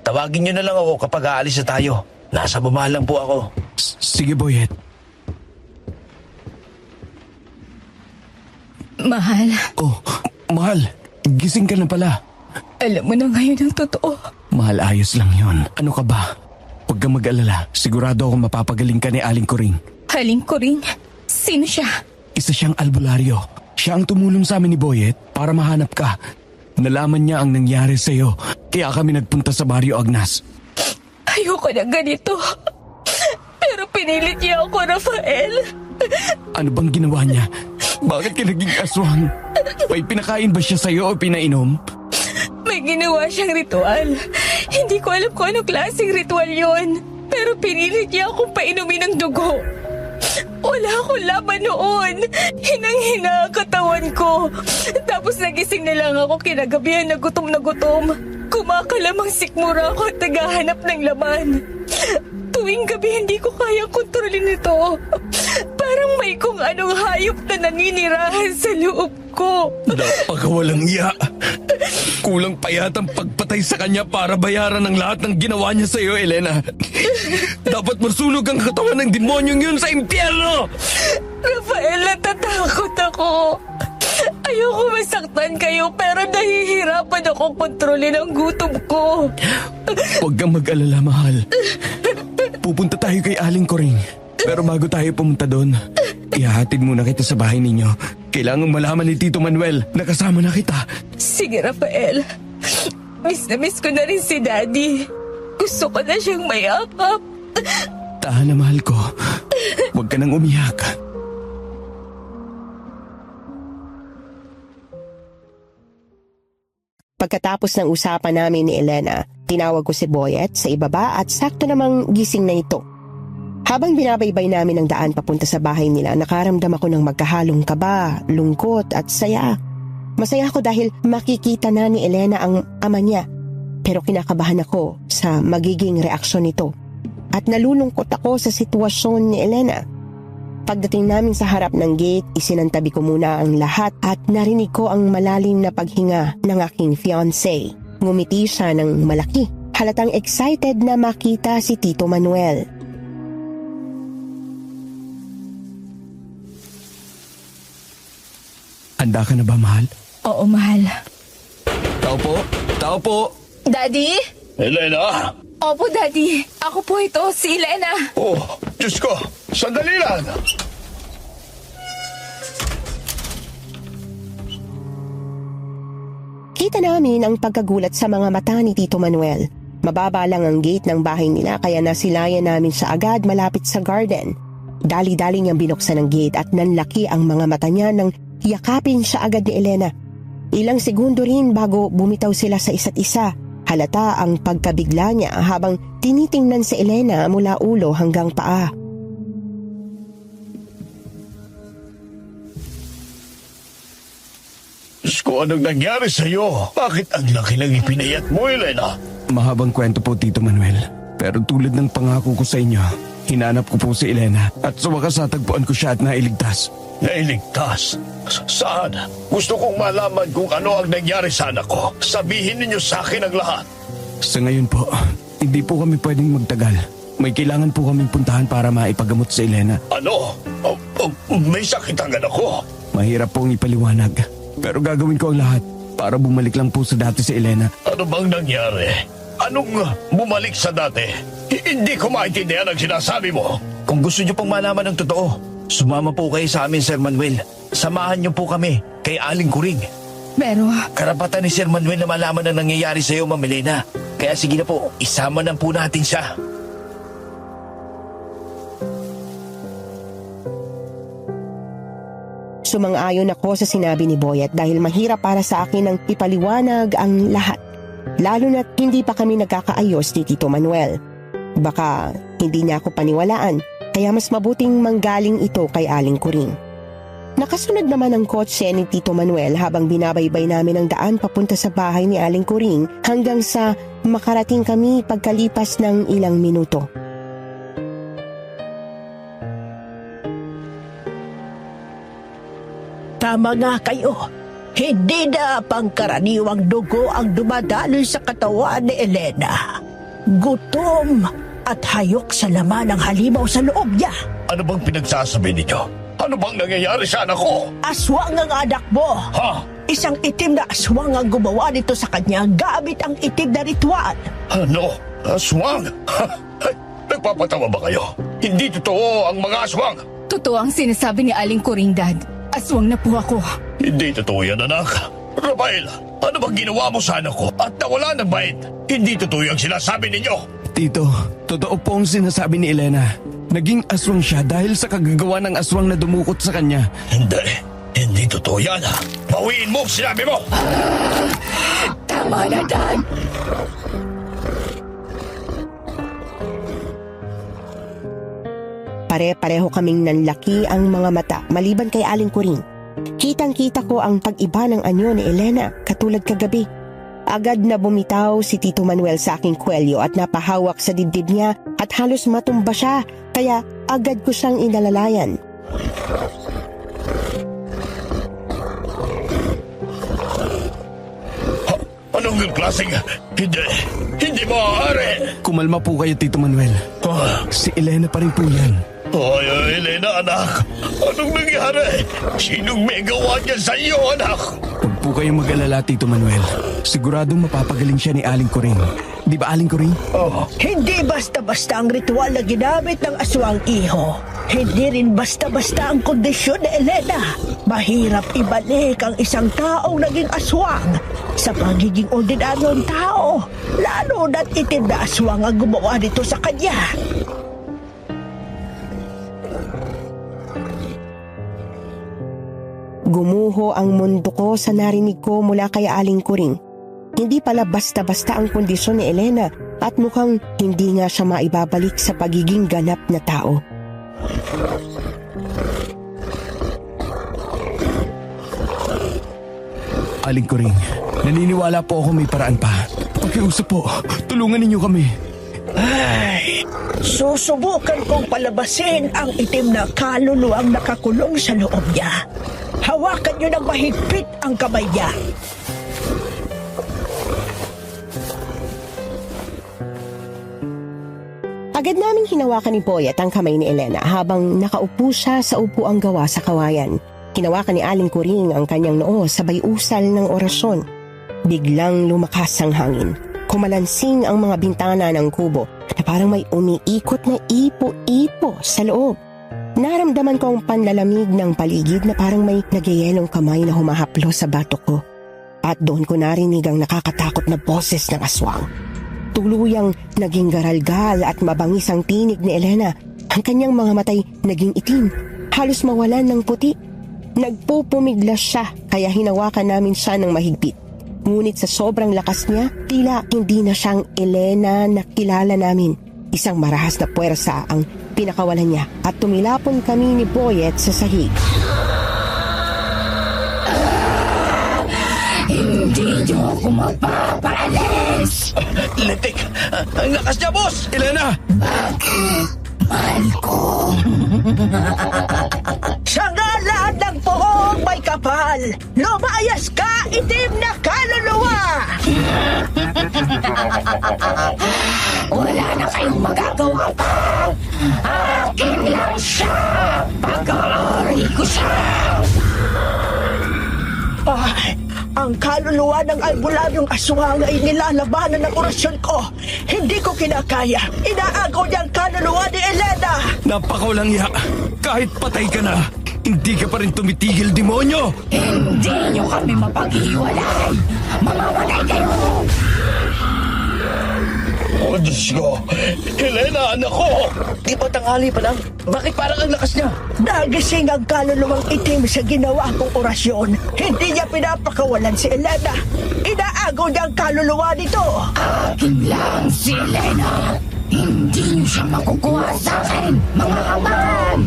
Tawagin niyo na lang ako kapag aalis na tayo. Nasa baba lang po ako. Sige, Boyet. Mahal, Oh, mahal. Gising ka na pala. alam mo na ngayon ang totoo. Mahal, ayos lang yon. Ano ka ba? Huwag kang mag-alala. Sigurado ako mapapagaling ka ni Aling Kuring. Aling Kuring? Sino siya? Isa siyang albularyo. Siya ang tumulong sa amin ni Boyet para mahanap ka. Nalaman niya ang nangyari sa'yo. Kaya kami nagpunta sa Barrio Agnas. Ayoko na ganito. Pero pinilit niya ako, Rafael. Ano bang ginawa niya? Bakit ka naging aswang? May pinakain ba siya sa'yo o pinainom? May ginawa siyang ritual. Hindi ko alam kung anong klaseng ritual yon. Pero pinilit niya akong painumin ng dugo. Wala akong laban noon. Hinang-hina ang katawan ko. Tapos nagising na lang ako kinagabihan na gutom na gutom. Kumakalamang sikmura ako at naghahanap ng laman. Tuwing gabi hindi ko kayang kontrolin ito. Parang may kung anong hayop na naninirahan sa loob ko. Napakawalang iya. Kulang pa yatang pagpatay sa kanya para bayaran ang lahat ng ginawa niya sa iyo, Elena. Dapat masunog ang katawan ng demonyong yun sa impyerno! Rafael, natatakot ako. Ayoko masaktan kayo pero nahihirapan akong kontrolin ang gutom ko. Huwag kang mag-alala, mahal. Pupunta tayo kay Aling Kuring. Pero bago tayo pumunta doon, ihahatid muna kita sa bahay ninyo. Kailangang malaman ni Tito Manuel na kasama na kita. Sige, Rafael. Miss na miss ko na rin si Daddy. Gusto ko na siyang mayakap. Tahan na, mahal ko. Huwag ka nang umiyak. Pagkatapos ng usapan namin ni Elena, tinawag ko si Boyet sa ibaba at sakto namang gising na ito. Habang binabaybay namin ang daan papunta sa bahay nila, nakaramdam ako ng magkahalong kaba, lungkot at saya. Masaya ako dahil makikita na ni Elena ang ama niya. Pero kinakabahan ako sa magiging reaksyon nito. At nalulungkot ako sa sitwasyon ni Elena. Pagdating namin sa harap ng gate, isinantabi ko muna ang lahat at narinig ko ang malalim na paghinga ng aking fiancé. Ngumiti siya ng malaki. Halatang excited na makita si Tito Manuel. Handa ka na ba, mahal? Oo, mahal. Tao po! Tao po! Daddy? Elena! Opo, Daddy. Ako po ito, si Elena. Oh, Diyos ko! Sandali lang! Kita namin ang pagkagulat sa mga mata ni Tito Manuel. Mababa lang ang gate ng bahay nila kaya nasilayan namin siya agad malapit sa garden. Dali-dali niyang binuksan ang gate at nanlaki ang mga mata niya nang yakapin siya agad ni Elena. Ilang segundo rin bago bumitaw sila sa isa't isa. Halata ang pagkabigla niya habang tinitingnan si Elena mula ulo hanggang paa. Diyos ko, anong nangyari sa'yo? Bakit ang laki ng ipinayat mo, Elena? Mahabang kwento po, Tito Manuel. Pero tulad ng pangako ko sa inyo, hinanap ko po si Elena at sa wakas natagpuan ko siya at nailigtas. Nailigtas? Saan? Gusto kong malaman kung ano ang nangyari sa anak ko. Sabihin ninyo sa akin ang lahat. Sa ngayon po, hindi po kami pwedeng magtagal. May kailangan po kaming puntahan para maipagamot sa Elena. Ano? May sakit ang anak ko. Mahirap pong ipaliwanag. Pero gagawin ko ang lahat para bumalik lang po sa dati si Elena. Ano bang nangyari? Anong bumalik sa dati? Hindi ko maintindihan ang sinasabi mo. Kung gusto niyo pong malaman ng totoo, sumama po kayo sa amin, Sir Manuel. Samahan niyo po kami kay Aling Kuring. Pero, Karapatan ni Sir Manuel na malaman ang nangyayari sa iyo, Ma'am Elena. Kaya sige na po, isama na po natin siya. Sumang-ayon ako sa sinabi ni Boyet dahil mahirap para sa akin ang ipaliwanag ang lahat. Lalo na't hindi pa kami nagkakaayos ni Tito Manuel. Baka hindi niya ako paniwalaan, kaya mas mabuting manggaling ito kay Aling Kuring. Nakasunod naman ang kotse ni Tito Manuel habang binabaybay namin ang daan papunta sa bahay ni Aling Kuring hanggang sa makarating kami pagkalipas ng ilang minuto. Tama nga kayo. Hindi na pangkaraniwang dugo ang dumadaloy sa katawan ni Elena. Gutom at hayok sa laman ng halimaw sa loob niya. Ano bang pinagsasabi ninyo? Ano bang nangyayari sa anak ko? Aswang ang anak mo. Ha? Isang itim na aswang ang gumawa nito sa kanya gamit ang itim na ritual. Ano? Aswang? Nagpapatawa ba kayo? Hindi totoo ang mga aswang. Totoo ang sinasabi ni Aling Kuring, Dad. Aswang na po ako. Hindi totoo yan, anak. Rafael, ano bang ginawa mo sa anak ko at nawala ng bait? Hindi totoo yung sinasabi ninyo. Tito, totoo po ang sinasabi ni Elena. Naging aswang siya dahil sa kagagawa ng aswang na dumukot sa kanya. Hindi totoo yan. Bawiin mo ang sinabi mo. tama na, Dad. Pare-pareho kaming nanlaki ang mga mata maliban kay Aling Kuring. Kitang-kita ko ang pag-iba ng anyo ni Elena katulad kagabi. Agad na bumitaw si Tito Manuel sa aking kwelyo at napahawak sa dibdib niya at halos matumba siya kaya agad ko siyang inalalayan. Anong klaseng? Hindi maaari. Kumalma po kayo, Tito Manuel. Si Elena pa rin po yan. Ay, Elena, anak. Anong nangyari? Sinong may gawa niya sa iyo, anak? Huwag po kayong mag-alala, Tito Manuel. Siguradong mapapagaling siya ni Aling Kuring. Di ba, Aling Kuring? Hindi basta-basta ang ritual na ginamit ng aswang, iho. Hindi rin basta-basta ang kondisyon ni Elena. Mahirap ibalik ang isang taong naging aswang sa pagiging ordinaryong tao. Lalo na't itim na aswang ang gumawa nito sa kanya. Gumuho ang mundo ko sa narinig ko mula kay Aling Kuring. Hindi pala basta-basta ang kondisyon ni Elena at mukhang hindi nga siya maibabalik sa pagiging ganap na tao. Aling Kuring, naniniwala po ako may paraan pa. Pakiusap po, tulungan ninyo kami. Ay, susubukan kong palabasin ang itim na kaluluwang nakakulong sa loob niya. Hawakan niyo ng mahigpit ang kamay niya. Agad naming hinawakan ni Boyet ang kamay ni Elena habang nakaupo siya sa upuang gawa sa kawayan. Hinawakan ni Aling Kuring ang kanyang noo sabay usal ng orasyon. Biglang lumakas ang hangin. Kumalansing ang mga bintana ng kubo na parang may umiikot na ipo-ipo sa loob. Naramdaman ko ang panlalamig ng paligid na parang may nagyayelong kamay na humahaplo sa batok ko. At doon ko narinig ang nakakatakot na boses ng aswang. Tuluyang naging garalgal at mabangis ang tinig ni Elena. Ang kanyang mga matay naging itim, halos mawalan ng puti. Nagpupumiglas siya kaya hinawakan namin siya ng mahigpit. Ngunit sa sobrang lakas niya, tila hindi na siyang Elena na kilala namin. Isang marahas na puwersa ang pinakawalan niya at tumilapon kami ni Boyet sa sahig. Hindi niyo ako mapapaalis! Letik! Ang lakas niya, boss! Elena! Bakit? Mahal ko. Sa ngalan ng poong may kapal, lumayas ka, itim na kaluluwa! Wala na kayong magagawa pa! Akin lang siya! Pag-aari ko siya! Ang kaluluwa ng albularyong aswang ay nilalabanan ng orasyon ko. Hindi ko kinakaya. Inaagaw niya ang kaluluwa ni Elena. Napakawalang iya. Kahit patay ka na, hindi ka pa rin tumitigil, demonyo! Hindi niyo kami mapaghiwalay! Mamamatay kayo! Oh, Diyos ko! Helena, anak ko! Di ba tanghali pa lang? Bakit parang ang lakas niya? Nagising ang kaluluwang itim sa ginawa kong orasyon. Hindi niya pinapakawalan si Elena. Inaagaw niya ang kaluluwa nito. Akin lang si Elena! Hindi niyo siya makukuha sa akin, mga aman!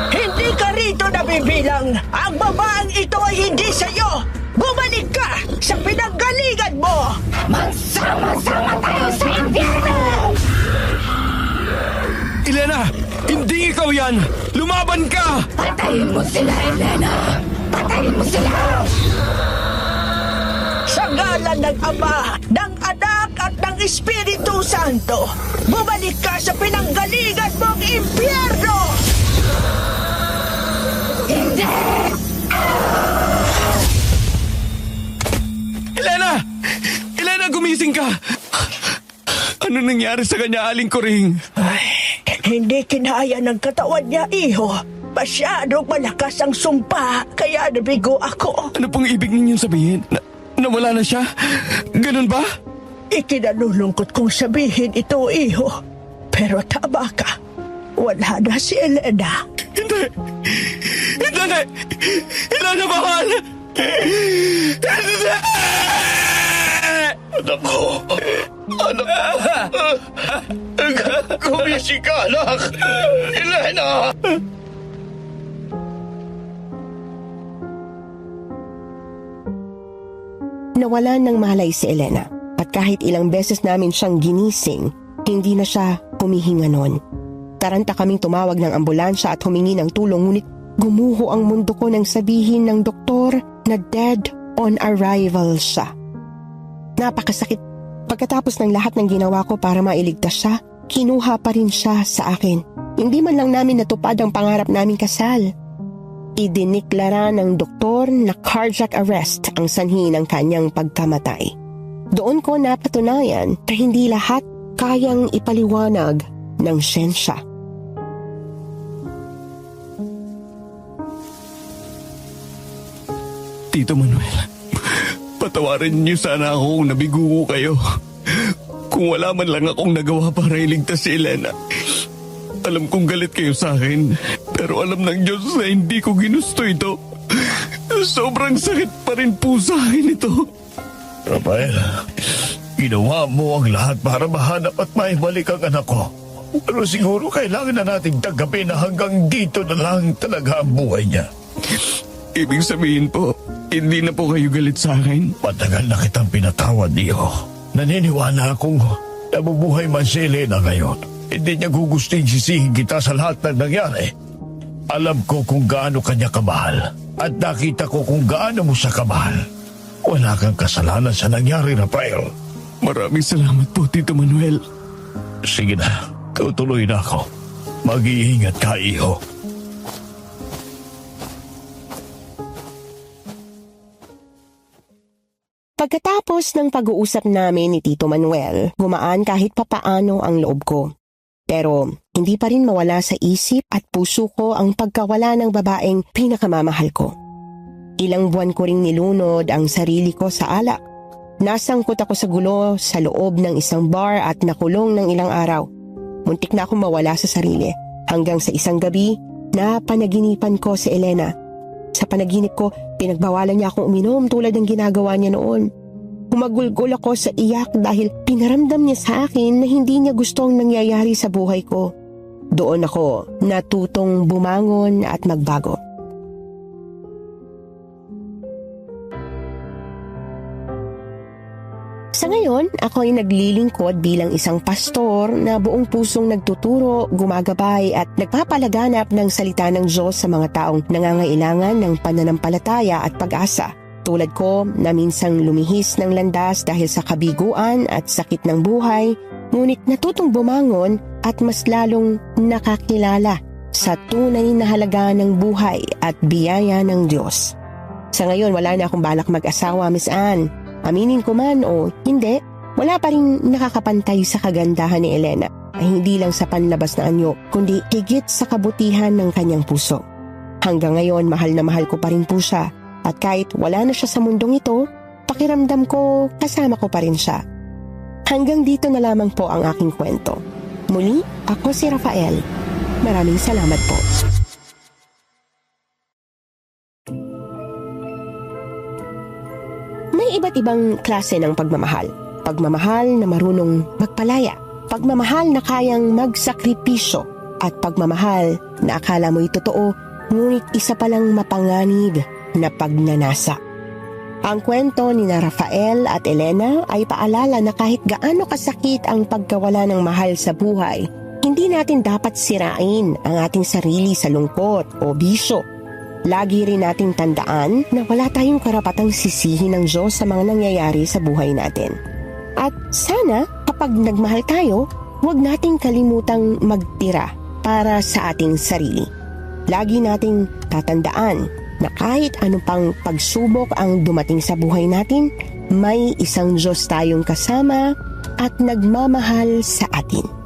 Hindi ka rito nabibilang. Ang babaeng ito ay hindi sa'yo. Bumalik ka sa pinanggalingan mo. Magsama-sama tayo sa impyerno! Elena! Hindi ikaw yan! Lumaban ka! Patayin mo sila, Elena! Patayin mo sila! Sa ngalan ng Ama, ng Anak at ng Espiritu Santo, bumalik ka sa pinanggalingan mong impyerno! Hindi! Elena! Elena, gumising ka! Ano nangyari sa kanya, Aling Kuring? Hindi kinaya ng katawan niya, iho. Masyadong malakas ang sumpa, kaya nabigo ako. Ano pong ibig ninyong sabihin? Nawala na siya? Ganun ba? Ikinalulungkot kong sabihin ito, iho. Pero tama ka. Wala na si Elena. Hindi! Hindi! Elena, mahal! Hindi! Anak ko! Anak ko! Gumising ka, anak! Elena! Nawalan ng malay si Elena at kahit ilang beses namin siyang ginising, hindi na siya humihinga noon. Taranta kaming tumawag ng ambulansya at humingi ng tulong ngunit gumuho ang mundo ko nang sabihin ng doktor na dead on arrival siya. Napakasakit. Pagkatapos ng lahat ng ginawa ko para mailigtas siya, kinuha pa rin siya sa akin. Hindi man lang namin natupad ang pangarap naming kasal. Idiniklara ng doktor na cardiac arrest ang sanhi ng kanyang pagkamatay. Doon ko napatunayan na hindi lahat kayang ipaliwanag ng siyensya. Tito Manuel, patawarin niyo sana ako kung nabigo ko kayo. Kung wala man lang akong nagawa para iligtas si Elena. Alam kong galit kayo sa akin, pero alam ng Diyos na hindi ko ginusto ito. Sobrang sakit pa rin po sa akin ito. Rafael, ginawa mo ang lahat para mahanap at maibalik ang anak ko. Pero siguro kailangan na nating tanggapin na hanggang dito na lang talaga ang buhay niya. Ibig sabihin po, hindi na po kayo galit sa akin? Matagal na kitang pinatawad, Dio. Naniniwala akong nabubuhay man si Elena ngayon. Hindi niya gugusting sisihin kita sa lahat ng nangyari. Alam ko kung gaano kanya kamahal at nakita ko kung gaano mo siya kamahal. Wala kang kasalanan sa nangyari, Rafael. Maraming salamat po, Tito Manuel. Sige na, tutuloy na ako. Mag-iingat ka, iho. Pagkatapos ng pag-uusap namin ni Tito Manuel, gumaan kahit papaano ang loob ko. Pero hindi pa rin mawala sa isip at puso ko ang pagkawala ng babaeng pinakamamahal ko. Ilang buwan ko ring nilunod ang sarili ko sa alak. Nasangkot ako sa gulo sa loob ng isang bar at nakulong ng ilang araw. Muntik na akong mawala sa sarili hanggang sa isang gabi na panaginipan ko si Elena. Sa panaginip ko, pinagbawalan niya akong uminom tulad ng ginagawa niya noon. Humagulgol ako sa iyak dahil pinaramdam niya sa akin na hindi niya gusto ang nangyayari sa buhay ko. Doon ako natutong bumangon at magbago. Sa ngayon, ako ay naglilingkod bilang isang pastor na buong pusong nagtuturo, gumagabay at nagpapalaganap ng salita ng Diyos sa mga taong nangangailangan ng pananampalataya at pag-asa. Katulad ko na minsang lumihis ng landas dahil sa kabiguan at sakit ng buhay, ngunit natutong bumangon at mas lalong nakakilala sa tunay na halaga ng buhay at biyaya ng Diyos. Sa ngayon, wala na akong balak mag-asawa, Miss Anne. Aminin ko man o hindi, wala pa rin nakakapantay sa kagandahan ni Elena, ay hindi lang sa panlabas na anyo, kundi higit sa kabutihan ng kanyang puso. Hanggang ngayon, mahal na mahal ko pa rin po siya. At kahit wala na siya sa mundong ito, pakiramdam ko kasama ko pa rin siya. Hanggang dito na lamang po ang aking kwento. Muli, ako si Rafael. Maraming salamat po. May iba't ibang klase ng pagmamahal. Pagmamahal na marunong magpalaya. Pagmamahal na kayang magsakripisyo. At pagmamahal na akala mo'y totoo, ngunit isa palang mapanganib na pagnanasa. Ang kwento ni na Rafael at Elena ay paalala na kahit gaano kasakit ang pagkawala ng mahal sa buhay, hindi natin dapat sirain ang ating sarili sa lungkot o bisyo. Lagi rin nating tandaan na wala tayong karapatang sisihin ng Diyos sa mga nangyayari sa buhay natin. At sana kapag nagmahal tayo, huwag nating kalimutang magtira para sa ating sarili. Lagi nating tatandaan na kahit anong pang pagsubok ang dumating sa buhay natin, may isang Diyos tayong kasama at nagmamahal sa atin.